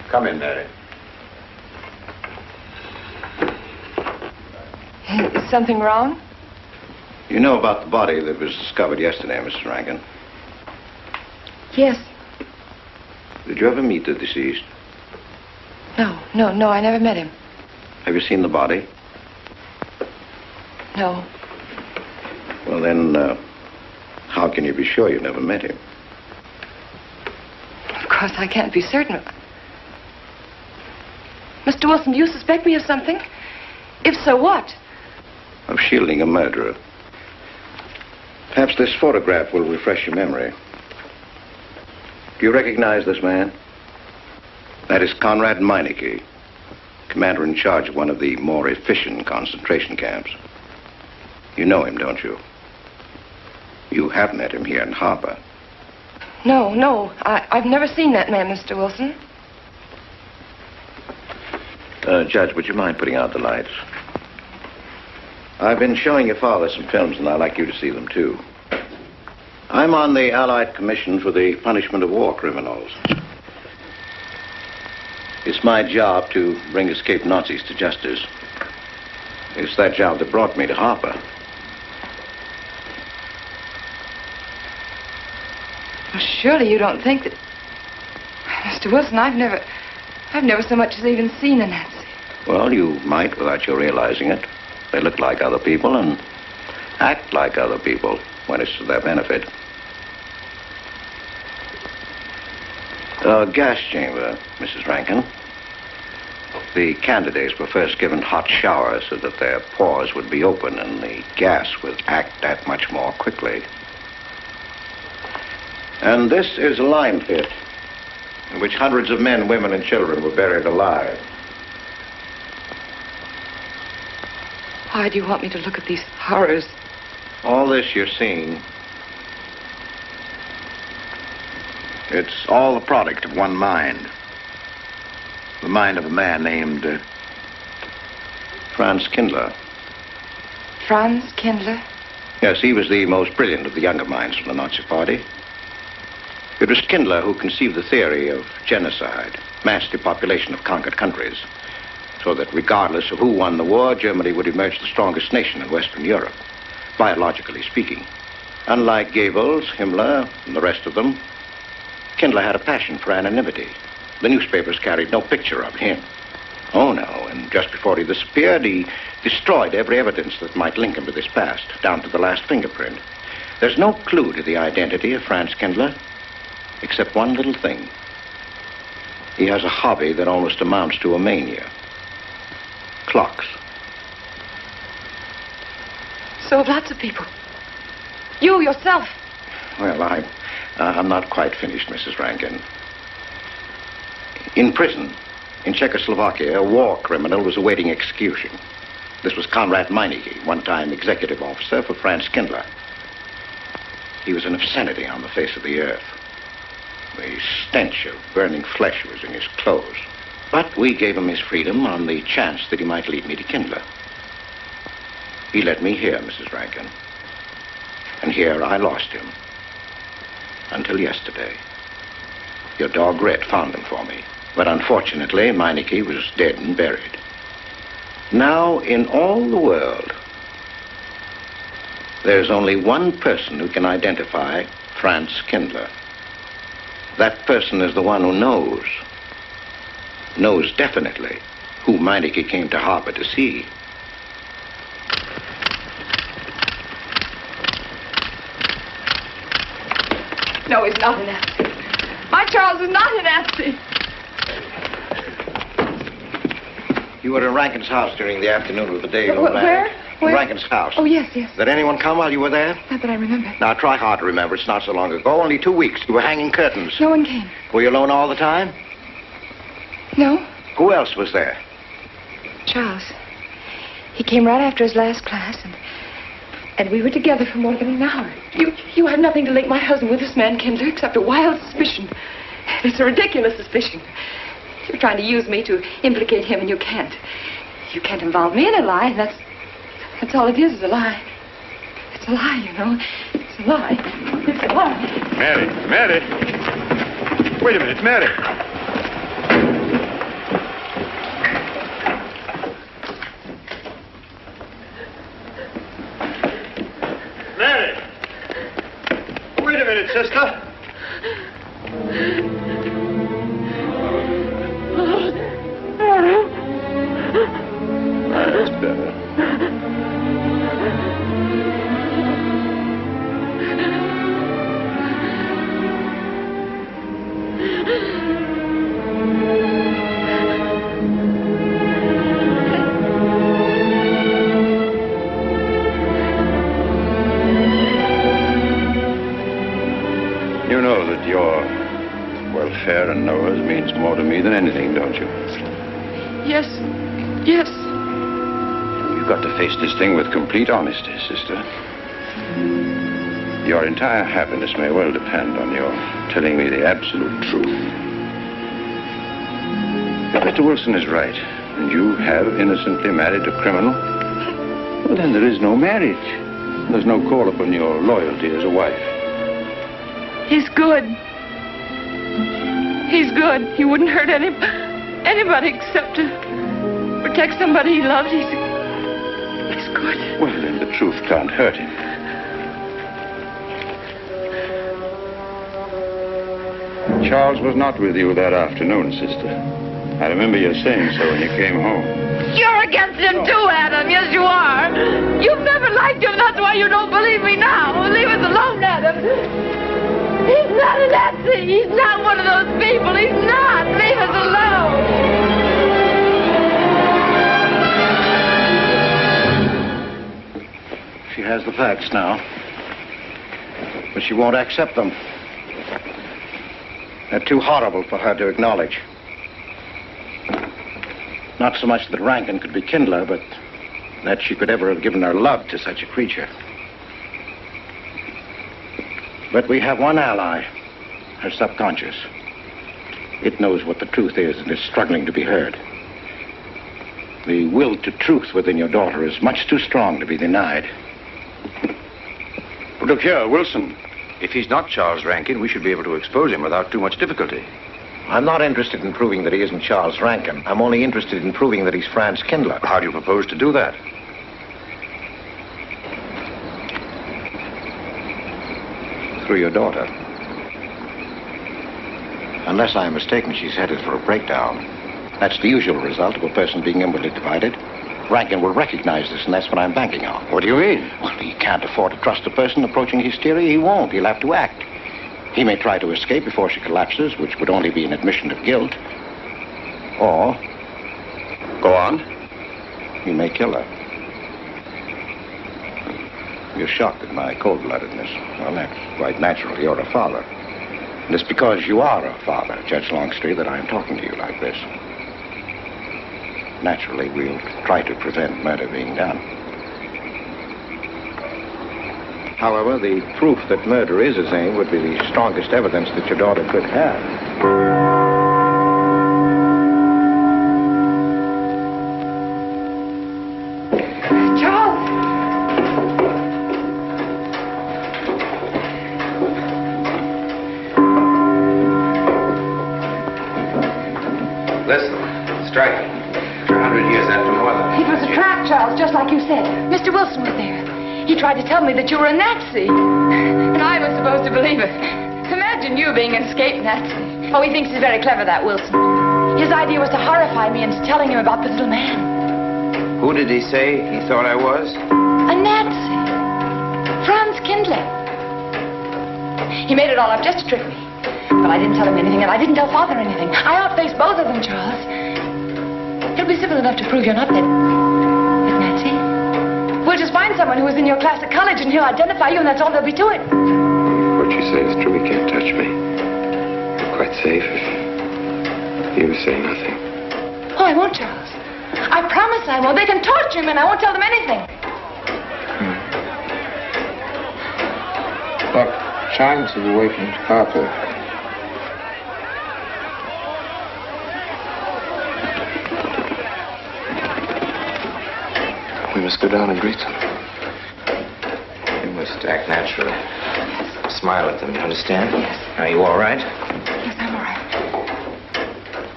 Come in, Mary. Is something wrong? You know about the body that was discovered yesterday, Mr. Rankin? Yes. Did you ever meet the deceased? No, I never met him. Have you seen the body? No. Well, then, how can you be sure you never met him? Of course, I can't be certain. Mr. Wilson, do you suspect me of something? If so, what? Of shielding a murderer. Perhaps this photograph will refresh your memory. Do you recognize this man? That is Konrad Meinike, commander in charge of one of the more efficient concentration camps. You know him, don't you? You have met him here in Harper. No. I've never seen that man, Mr. Wilson. Judge, would you mind putting out the lights? I've been showing your father some films, and I'd like you to see them, too. I'm on the Allied Commission for the Punishment of War Criminals. It's my job to bring escaped Nazis to justice. It's that job that brought me to Harper. Well, surely you don't think that... Mr. Wilson, I've never so much as even seen a Nazi. Well, you might without your realizing it. They look like other people and act like other people when it's to their benefit. A gas chamber, Mrs. Rankin. The candidates were first given hot showers so that their pores would be open and the gas would act that much more quickly. And this is a lime pit in which hundreds of men, women, and children were buried alive. Why do you want me to look at these horrors? All this you're seeing, it's all the product of one mind. The mind of a man named Franz Kindler. Franz Kindler? Yes, he was the most brilliant of the younger minds from the Nazi Party. It was Kindler who conceived the theory of genocide, mass depopulation of conquered countries, so that regardless of who won the war, Germany would emerge the strongest nation in Western Europe, biologically speaking. Unlike Goebbels, Himmler, and the rest of them, Kindler had a passion for anonymity. The newspapers carried no picture of him. Oh, no, and just before he disappeared, he destroyed every evidence that might link him to this past, down to the last fingerprint. There's no clue to the identity of Franz Kindler, except one little thing. He has a hobby that almost amounts to a mania. Clocks. So have lots of people. You yourself. Well, I'm not quite finished, Mrs. Rankin. In prison, in Czechoslovakia, a war criminal was awaiting execution. This was Konrad Meinike, one-time executive officer for Franz Kindler. He was an obscenity on the face of the earth. The stench of burning flesh was in his clothes. But we gave him his freedom on the chance that he might lead me to Kindler. He led me here, Mrs. Rankin. And here I lost him. Until yesterday. Your dog Red found him for me. But unfortunately, Meinike was dead and buried. Now, in all the world, there's only one person who can identify Franz Kindler. That person is the one who knows definitely who Meinike came to Harper to see. No, he's not a Nazi. My Charles is not a Nazi. You were in Rankin's house during the afternoon of the day. Where? In Rankin's house. Oh, yes. Did anyone come while you were there? Not that I remember. Now, try hard to remember. It's not so long ago. Only 2 weeks. You were hanging curtains. No one came. Were you alone all the time? No. Who else was there? Charles. He came right after his last class, and we were together for more than an hour. You have nothing to link my husband with this man, Kindler, except a wild suspicion. It's a ridiculous suspicion. You're trying to use me to implicate him, and you can't. You can't involve me in a lie. That's all it is a lie. It's a lie, you know. It's a lie. It's a lie. Mary. Wait a minute, Mary. Mary! Wait a minute, sister. That's better. welfare and Noah's means more to me than anything, don't you? Yes. Yes. You've got to face this thing with complete honesty, sister. Your entire happiness may well depend on your telling me the absolute truth. If Mr. Wilson is right, and you have innocently married a criminal, well, then there is no marriage. There's no call upon your loyalty as a wife. He's good. He's good. He wouldn't hurt anybody except to protect somebody he loved. He's good. Well, then the truth can't hurt him. Charles was not with you that afternoon, sister. I remember you saying so when you came home. You're against him too, Adam. Yes, you are. You've never liked him. That's why you don't believe me now. Leave us alone, Adam. He's not a Nazi. He's not one of those people. He's not. Leave us alone. She has the facts now, but she won't accept them. They're too horrible for her to acknowledge. Not so much that Rankin could be Kindler, but that she could ever have given her love to such a creature. But we have one ally, her subconscious. It knows what the truth is and is struggling to be heard. The will to truth within your daughter is much too strong to be denied. Well, look here, Wilson. If he's not Charles Rankin, we should be able to expose him without too much difficulty. I'm not interested in proving that he isn't Charles Rankin. I'm only interested in proving that he's Franz Kindler. How do you propose to do that? Through your daughter. Unless I'm mistaken, she's headed for a breakdown. That's the usual result of a person being inwardly divided. Rankin will recognize this, and that's what I'm banking on. What do you mean? Well, he can't afford to trust a person approaching hysteria. He won't. He'll have to act. He may try to escape before she collapses, which would only be an admission of guilt. Or... Go on. He may kill her. You're shocked at my cold-bloodedness. Well, that's quite natural. You're a father. And it's because you are a father, Judge Longstreet, that I'm talking to you like this. Naturally, we'll try to prevent murder being done. However, the proof that murder is his aim would be the strongest evidence that your daughter could have. Charles! Listen, strike. 100 years after more than... It was a trap, Charles, just like you said. Mr. Wilson was there. He tried to tell me that you were a Nazi. And I was supposed to believe it. Imagine you being an escaped Nazi. Oh, he thinks he's very clever, that Wilson. His idea was to horrify me into telling him about the little man. Who did he say he thought I was? A Nazi. Franz Kindler. He made it all up just to trick me. But I didn't tell him anything, and I didn't tell Father anything. I outfaced both of them, Charles. It'll be simple enough to prove you're not that Nazi. We'll just find someone who was in your class at college, and he'll identify you, and that's all there'll be to it. What you say is true. He can't touch me. I'm quite safe if you say nothing. Oh, I won't, Charles. I promise I won't. They can torture him, and I won't tell them anything. Look, chimes have awakened Harper. We must go down and greet them. You must act naturally. Smile at them, you understand? Yes. Are you all right? Yes, I'm all right.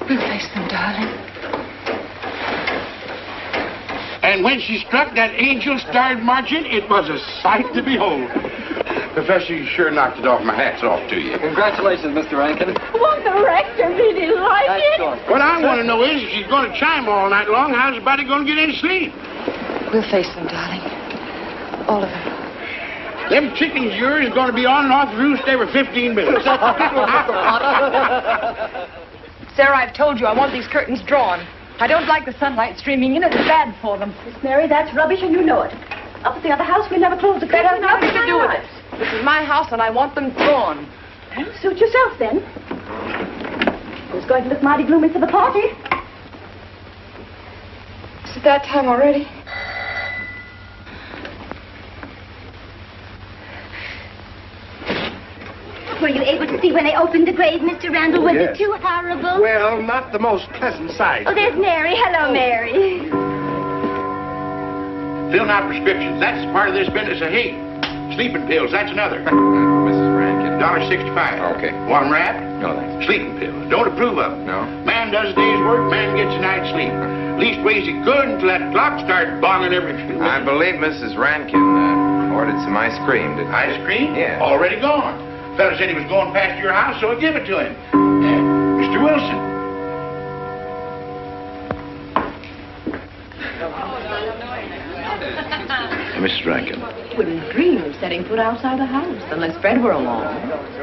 We'll face them, darling. And when she struck that angel-starred margin, it was a sight to behold. Professor, you sure knocked it off. My hat's off to you. Congratulations, Mr. Rankin. Won't the rector really like it? What I want to know is, if she's going to chime all night long, how's the body going to get any sleep? We'll face them, darling. All of them. Them chickens of yours are going to be on and off the roost every 15 minutes. Sarah, I've told you I want these curtains drawn. I don't like the sunlight streaming in. It's bad for them. Miss Mary, that's rubbish and you know it. Up at the other house, we never close the That curtains. has nothing to do with it. This is my house and I want them drawn. Well, suit yourself then. It's going to look mighty gloomy for the party. Is it that time already? Were you able to see when they opened the grave, Mr. Randall? Was it too horrible? Well, not the most pleasant sight. Oh, there's Mary. Hello, Mary. Filling out prescriptions. That's part of this business of hate. Sleeping pills. That's another. Mrs. Rankin. $1.65. Okay. One wrap. No, thanks. Sleeping pills. Don't approve of them. No. Man does a day's work, man gets a night's sleep. Leastways he could until that clock started bonging every few minutes. I believe Mrs. Rankin ordered some ice cream. Ice cream? Yeah. Already gone. Fella said he was going past your house, so I give it to him. Mr. Wilson. Mrs. Rankin. Wouldn't dream of setting foot outside the house unless Fred were along.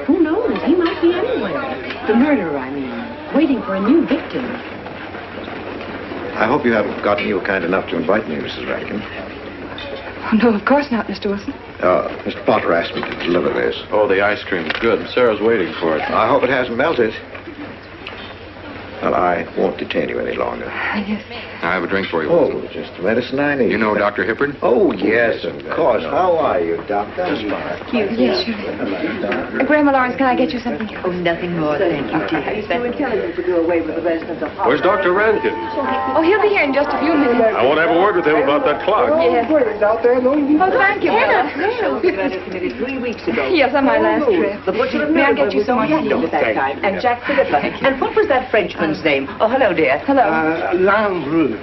Who knows? He might be anywhere. The murderer, I mean. Waiting for a new victim. I hope you haven't gotten you kind enough to invite me, Mrs. Rankin. Oh, no, of course not, Mr. Wilson. Mr. Potter asked me to deliver this. Oh, the ice cream's good. Sarah's waiting for it. I hope it hasn't melted. Well, I won't detain you any longer. Yes. I have a drink for you. Oh, just the medicine I need. You know Dr. Hippard? Oh, yes, of course. How are you, Doctor? Yes, sure. Grandma Lawrence, can I get you something? Oh, nothing more, thank you, dear. It's too intelligent to do away with the residents of Harper. Where's Dr. Rankin? Oh, he'll be here in just a few minutes. I want to have a word with him about that clock. Yes. out there, no? Oh, thank you, Bella. Committed 3 weeks ago. Yes, on my last trip. The butcher May I get you some more tea? at that time. And Jack Philippa. And what was that Frenchman's name? Oh, hello, dear. Hello. Landru.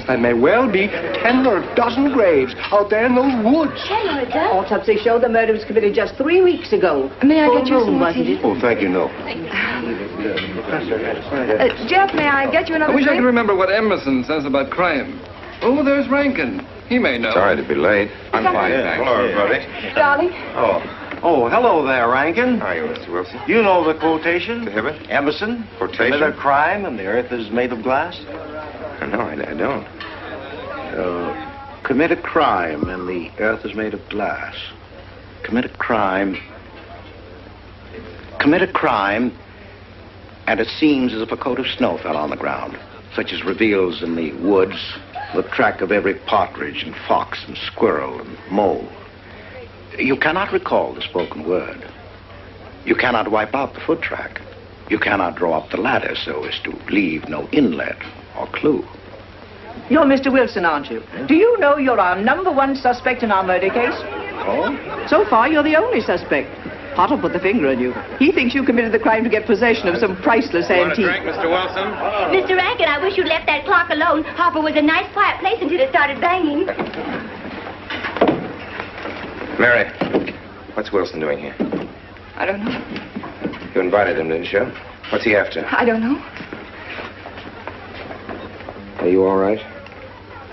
There may well be 10 or a dozen graves out there in those woods. Autopsy showed the murder was committed just 3 weeks ago. May I get you Full some moon, more wasn't tea? it? Oh, thank you, no. Jeff, may I get you another I wish I drink? could remember what Emerson says about crime. Oh, there's Rankin. He may know. Sorry to be late. I'm fine, thanks. Hello, everybody. Darling. Oh, hello there, Rankin. How are you, Mr. Wilson? You know the quotation? The Hibbert? Emerson. Quotation? Commit a crime and the earth is made of glass. No, I don't. Commit a crime and the earth is made of glass. Commit a crime. Commit a crime and it seems as if a coat of snow fell on the ground, such as reveals in the woods the track of every partridge and fox and squirrel and mole. You cannot recall the spoken word. You cannot wipe out the foot track. You cannot draw up the ladder so as to leave no inlet or clue. You're Mr. Wilson, aren't you? Do you know you're our #1 suspect in our murder case? Oh? So far, you're the only suspect. Potter put the finger on you. He thinks you committed the crime to get possession of some priceless antique. Want a drink, Mr. Wilson? Mr. Rankin, I wish you'd left that clock alone. Harper was a nice, quiet place until it started banging. Mary, what's Wilson doing here? I don't know. You invited him, didn't you? What's he after? I don't know. Are you all right?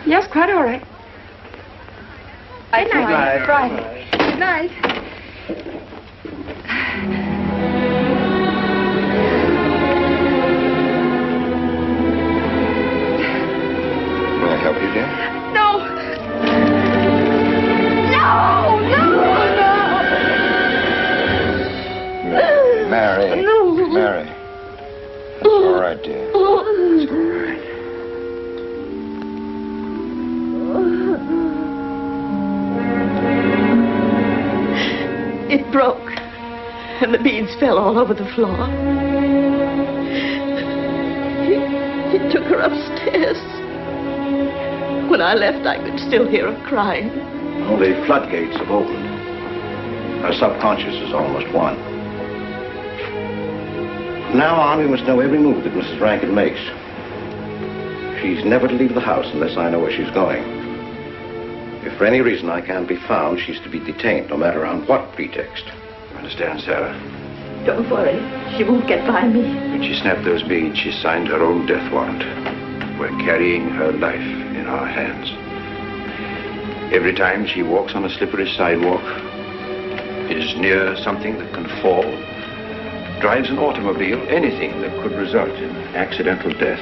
Yes, quite all right. Good night. Friday. Good night. May I help you, dear? No! No! No! Mary. No. Mary. It's all right, dear. It's all right. It broke, and the beads fell all over the floor. He took her upstairs. When I left, I could still hear her crying. Well, the floodgates have opened. Our subconscious is almost won. From now on, we must know every move that Mrs. Rankin makes. She's never to leave the house unless I know where she's going. If for any reason I can't be found, she's to be detained, no matter on what pretext. You understand, Sarah? Don't worry. She won't get by me. When she snapped those beads, she signed her own death warrant. We're carrying her life in our hands. Every time she walks on a slippery sidewalk, is near something that can fall, drives an automobile, anything that could result in accidental death,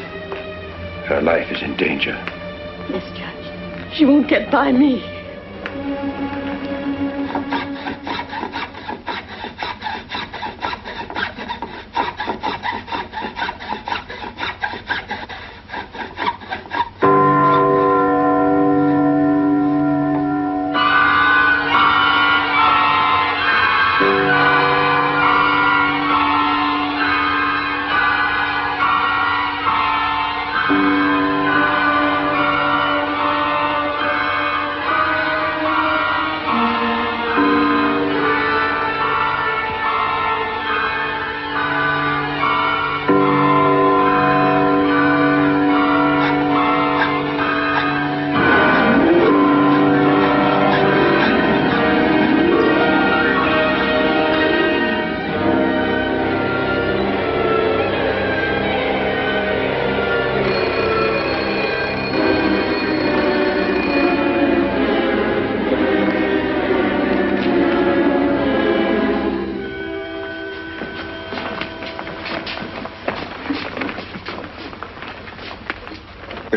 her life is in danger. Yes, Judge. She won't get by me.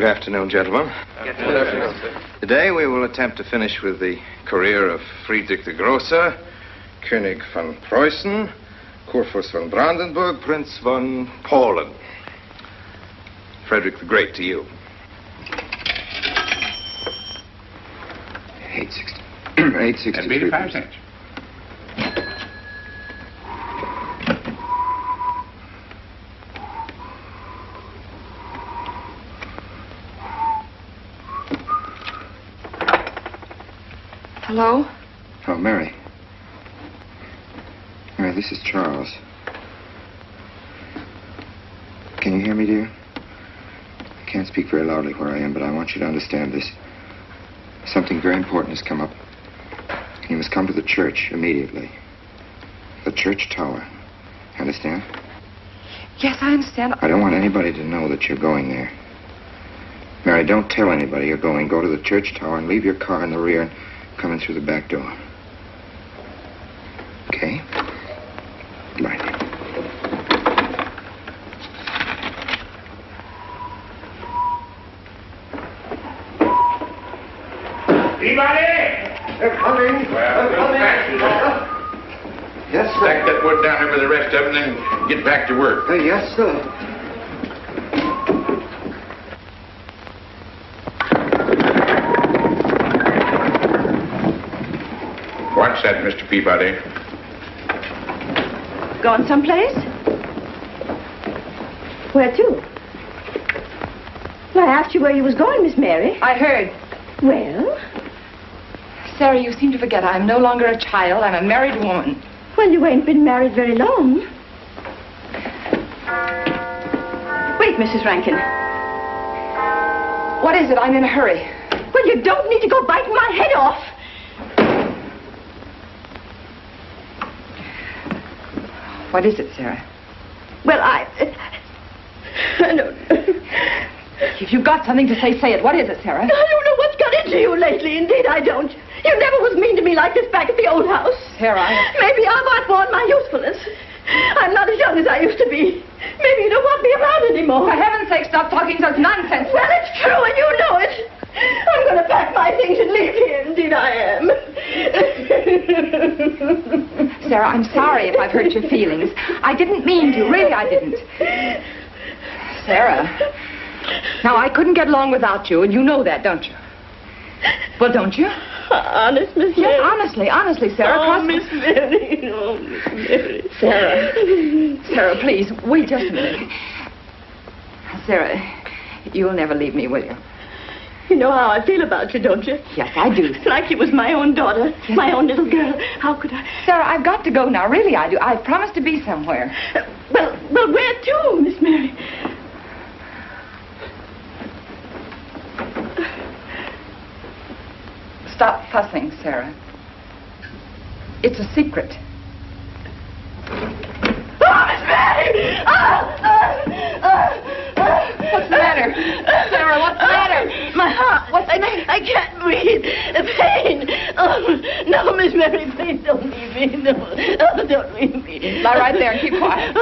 Good afternoon, gentlemen. Good afternoon, sir. Today we will attempt to finish with the career of Friedrich the Grosser, König von Preußen, Kurfürst von Brandenburg, Prince von Polen. Frederick the Great to you. 863. That'd be 85 cents. Hello? Oh, Mary. Mary, this is Charles. Can you hear me, dear? I can't speak very loudly where I am, but I want you to understand this. Something very important has come up. You must come to the church immediately. The church tower. Understand? Yes, I understand. I don't want anybody to know that you're going there. Mary, don't tell anybody you're going. Go to the church tower and leave your car in the rear and come in through the back door. Okay? Right. Anybody? They're coming. Well, They're coming. Yes, sir. Stack that wood down there with the rest of them, then get back to work. Yes, sir. What's that, Mr. Peabody? Gone someplace? Where to? Well, I asked you where you was going, Miss Mary. I heard. Well? Sarah, you seem to forget I'm no longer a child. I'm a married woman. Well, you ain't been married very long. Wait, Mrs. Rankin. What is it? I'm in a hurry. Well, you don't need to go biting my head off. What is it, Sarah? Well, I don't know. If you've got something to say, say it. What is it, Sarah? I don't know what's got into you lately. Indeed, I don't. You never was mean to me like this back at the old house. Sarah, Maybe I'm outworn my usefulness. I'm not as young as I used to be. Maybe you don't want me around anymore. For heaven's sake, stop talking such nonsense. Well, it's true, and you know it. I'm going to pack my things and leave here. Indeed, I am. Sarah, I'm sorry if I've hurt your feelings. I didn't mean to. Really, I didn't. Sarah. Now, I couldn't get along without you, and you know that, don't you? Well, don't you? Honest, Miss Mary? Yes, honestly, Sarah. Oh, Miss Mary. Oh, Miss Mary. Sarah, please, wait just a minute. Sarah, you'll never leave me, will you? You know how I feel about you, don't you? Yes, I do. Like you was my own daughter, my own little girl. How could I? Sarah, I've got to go now. Really, I do. I promised to be somewhere. Well, where to, Miss Mary? Stop fussing, Sarah. It's a secret. Oh, Miss Mary! What's the matter? Sarah, what's the matter? My heart. What's the matter? I can't breathe. Pain. Oh, no, Miss Mary, please don't leave me. No, don't leave me. Lie right there and keep quiet.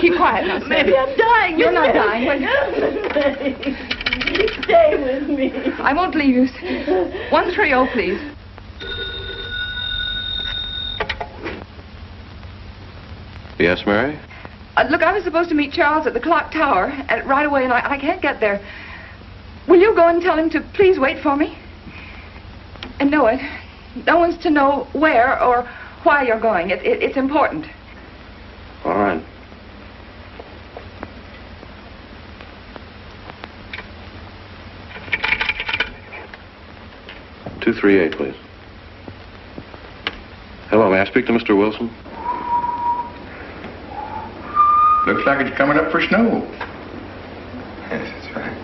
Keep quiet now, Sarah. Maybe I'm dying. You're Miss not Mary. dying. Will you? Miss Mary, stay with me. I won't leave you. 130, please. Yes, Mary? Look, I was supposed to meet Charles at the clock tower right away, and I can't get there. Will you go and tell him to please wait for me? And no one's to know where or why you're going. It's important. All right. "238, please. Hello, may I speak to Mr. Wilson? Looks like it's coming up for snow. Yes, that's right.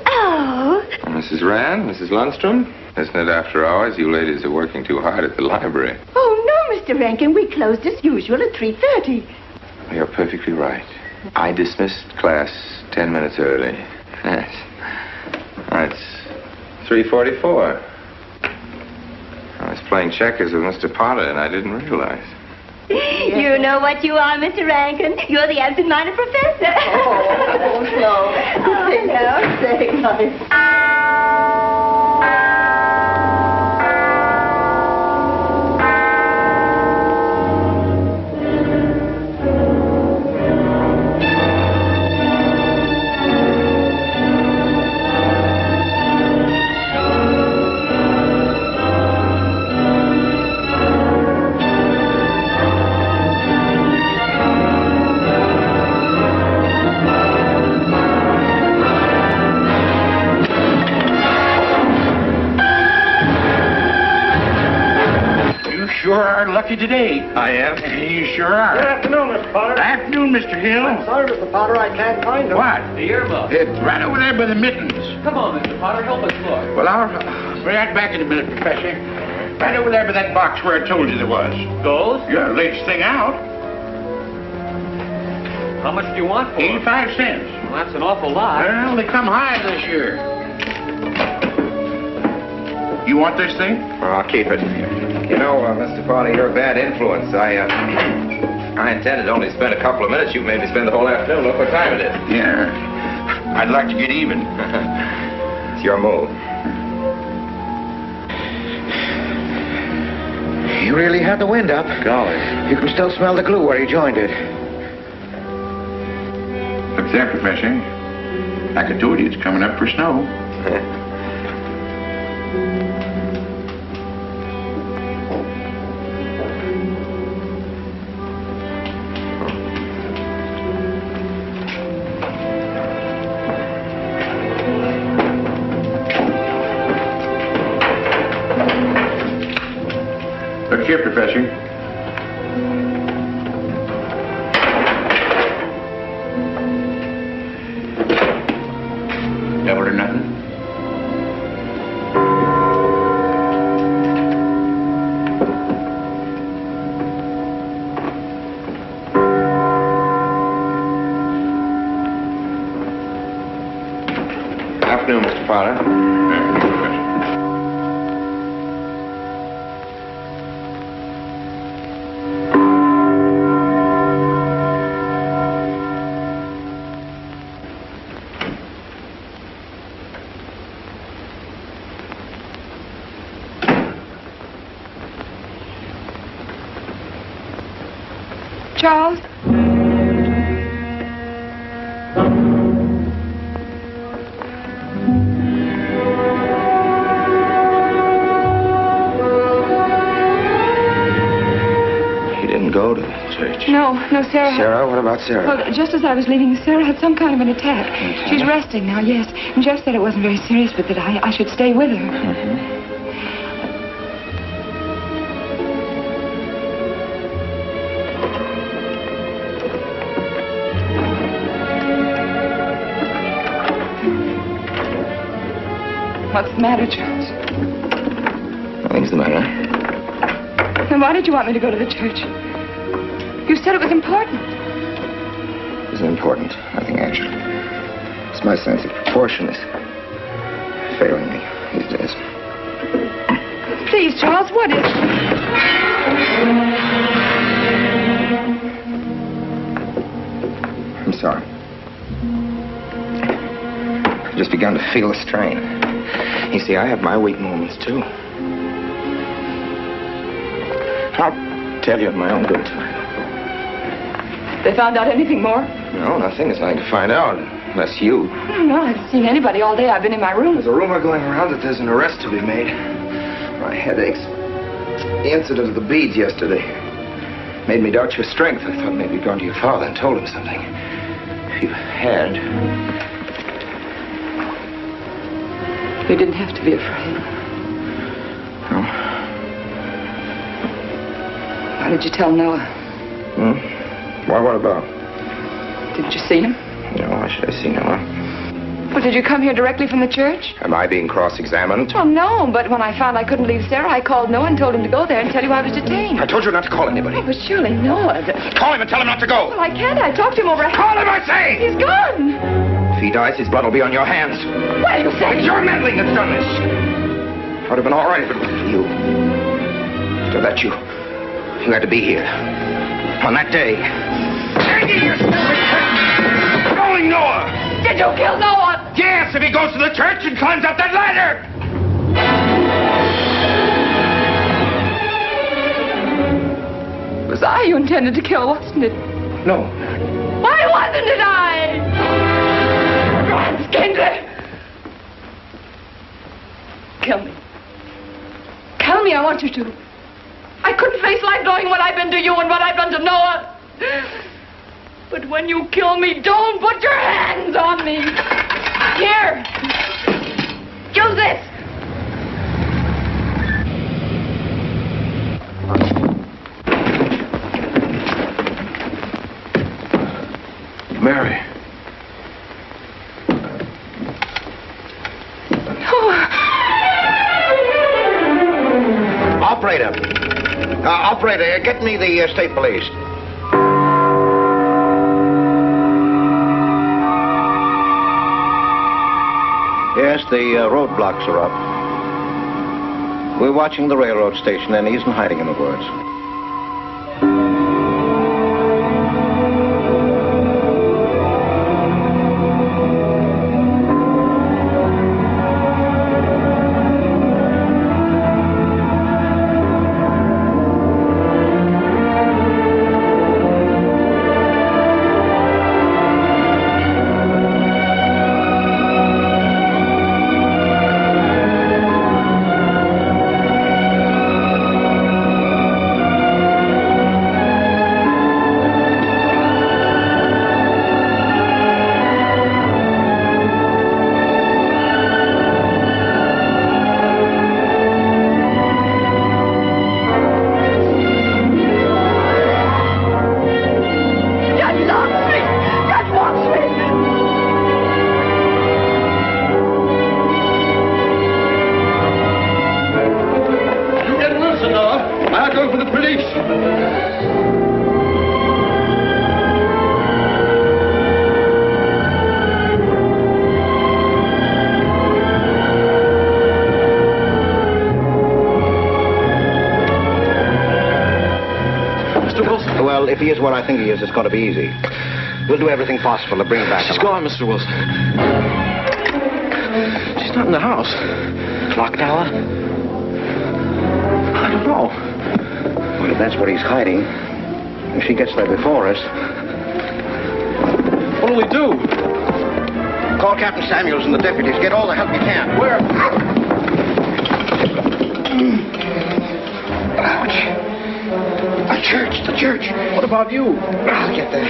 Oh. Mrs. Rand, Mrs. Lundstrom, isn't it after hours? You ladies are working too hard at the library. Oh, no, Mr. Rankin. We closed as usual at 3:30. You're perfectly right. I dismissed class 10 minutes early. Yes. 344. I was playing checkers with Mr. Potter, and I didn't realize. You know what you are, Mr. Rankin? You're the absent-minded professor. Oh, no. Oh, say nice. Sure are lucky today. I am. You sure are. Good afternoon, Mr. Potter. Afternoon, Mr. Hill. I'm sorry, Mr. Potter, I can't find them. What? The earmuff. It's right over there by the mittens. Come on, Mr. Potter, help us look. Well, I'll be right back in a minute, Professor. Right over there by that box where I told you there was. Gold? Yeah, latest thing out. How much do you want for 85 cents. Well, that's an awful lot. Well, they come high this year. You want this thing? Well, I'll keep it. You know, Mr. Potter, you're a bad influence. I intended to only spend a couple of minutes. You made me spend the whole afternoon. Look what time it is. Yeah. I'd like to get even. It's your move. You really had the wind up. Golly. You can still smell the glue where you joined it. Look there, Professor. Like I told you, it's coming up for snow. Look here, Professor. Double or nothing? Afternoon, Mr. Potter. Charles? He didn't go to the church. No, Sarah. Sarah? What about Sarah? Well, just as I was leaving, Sarah had some kind of an attack. She's resting now, yes. And Jeff said it wasn't very serious, but that I should stay with her. Mm-hmm. What's the matter, Charles? Nothing's the matter. Then why did you want me to go to the church? You said it was important. It was important. Nothing actually. It's my sense of proportion is failing me these days. Please, Charles, what is it? I'm sorry. I've just begun to feel the strain. You see, I have my weak moments, too. I'll tell you in my own good time. They found out anything more? No, nothing. There's nothing to find out, unless you. No, I haven't seen anybody all day. I've been in my room. There's a rumor going around that there's an arrest to be made. My head aches. The incident of the beads yesterday made me doubt your strength. I thought maybe you'd gone to your father and told him something. If you had... You didn't have to be afraid. No. Why did you tell Noah? Why, what about? Didn't you see him? No, why should I see Noah? Well, did you come here directly from the church? Am I being cross-examined? Well, no, but when I found I couldn't leave Sarah, I called Noah and told him to go there and tell you I was detained. I told you not to call anybody. Oh, but surely Noah... Call him and tell him not to go. Well, I can't. I talked to him over... Call him, I say! He's gone. If he dies, his blood will be on your hands. What are you saying? It's your meddling that's done this. It would have been all right if it wasn't for you. To let you had to be here. On that day. Killing Noah! Did you kill Noah? Yes, if he goes to the church and climbs up that ladder! It was I you intended to kill, wasn't it? No. Why wasn't it I? Franz Kindler! Kill me. Kill me, I want you to. I couldn't face life knowing what I've been to you and what I've done to Noah. But when you kill me, don't put your hands on me. Here. Use this. Mary. Operator, get me the state police. Yes, the roadblocks are up. We're watching the railroad station, and he isn't hiding in the woods. If he is what I think he is, it's going to be easy. We'll do everything possible to bring him back. She's gone, Mr. Wilson. She's not in the house. Clock tower? I don't know. Well, if that's where he's hiding, if she gets there before us... What'll we do? Call Captain Samuels and the deputies. Get all the help you can. Where? Ouch. The church. What about you? I'll get there.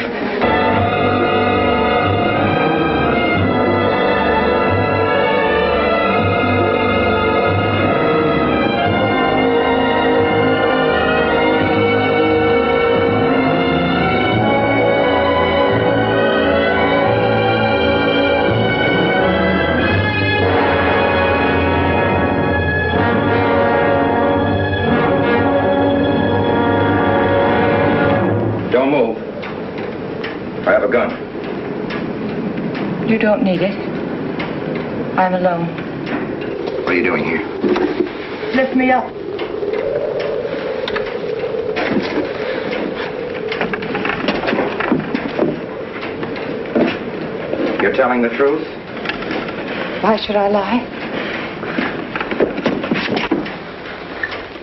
You don't need it. I'm alone. What are you doing here? Lift me up. You're telling the truth? Why should I lie?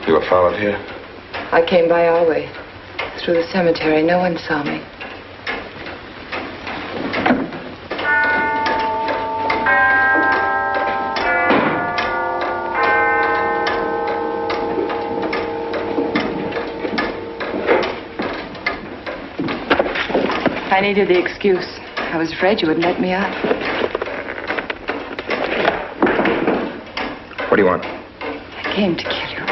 You were followed here? I came by our way. Through the cemetery. No one saw me. I needed the excuse. I was afraid you wouldn't let me out. What do you want? I came to kill you.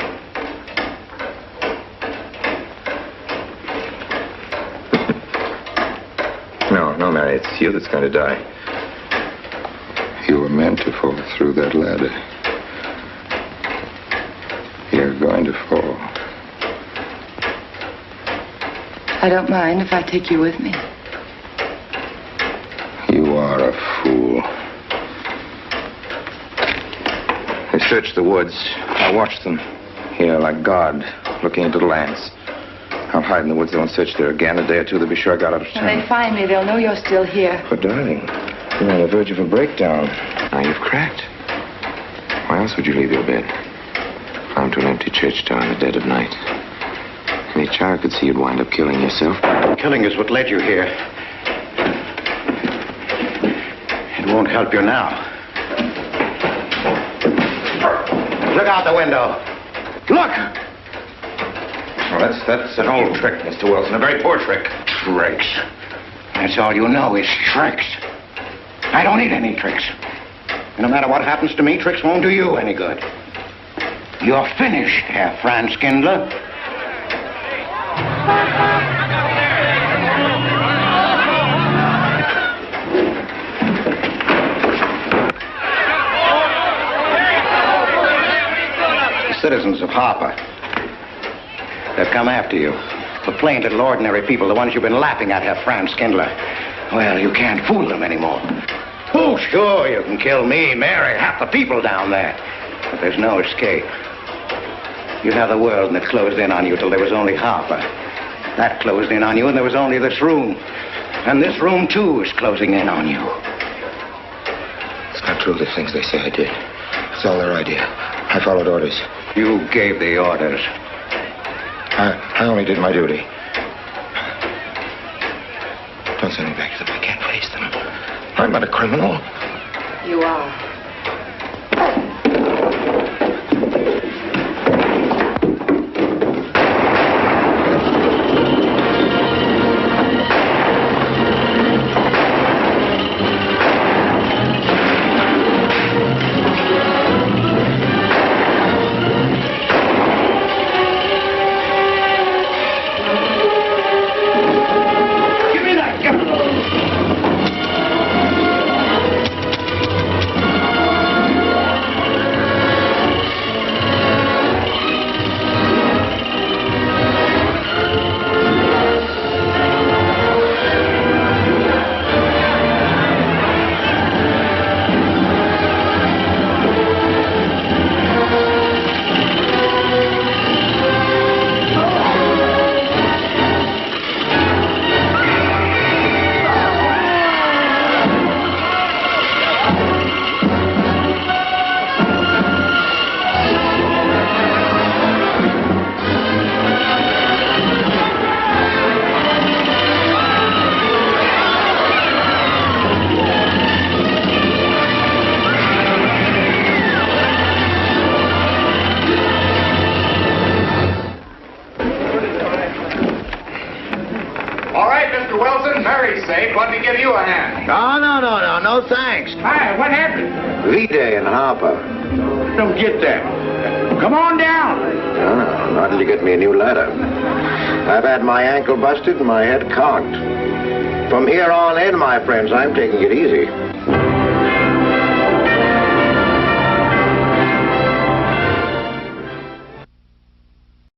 No, Mary, it's you that's going to die. You were meant to fall through that ladder. You're going to fall. I don't mind if I take you with me. You are a fool. They searched the woods. I watched them. Here, like God, looking into the lands. I'll hide in the woods, though, and search there again. A day or two, they'll be sure I got out of town. When they find me, they'll know you're still here. But, darling, you're on the verge of a breakdown. Now you've cracked. Why else would you leave your bed? Climb to an empty church door in the dead of night. Any child could see you'd wind up killing yourself. Killing is what led you here. It won't help you now. Look out the window. Look! Well, that's an old trick, Mr. Wilson. A very poor trick. Tricks. That's all you know is tricks. I don't need any tricks. No matter what happens to me, tricks won't do you any good. You're finished, Herr Franz Kindler. The citizens of Harper, they've come after you. The plain little ordinary people, the ones you've been laughing at, Herr Franz Kindler. Well, you can't fool them anymore. Oh, sure, you can kill me, Mary, half the people down there. But there's no escape. You have the world, and it closed in on you till there was only Harper. That closed in on you, and there was only this room. And this room, too, is closing in on you. It's not true, the things they say I did. It's all their idea. I followed orders. You gave the orders. I only did my duty. Don't send me back to them. I can't face them. I'm not a criminal. You are. No, thanks. Hi, what happened? V-Day in Harper. Don't get that. Come on down. No, not till you get me a new ladder. I've had my ankle busted and my head conked. From here on in, my friends, I'm taking it easy.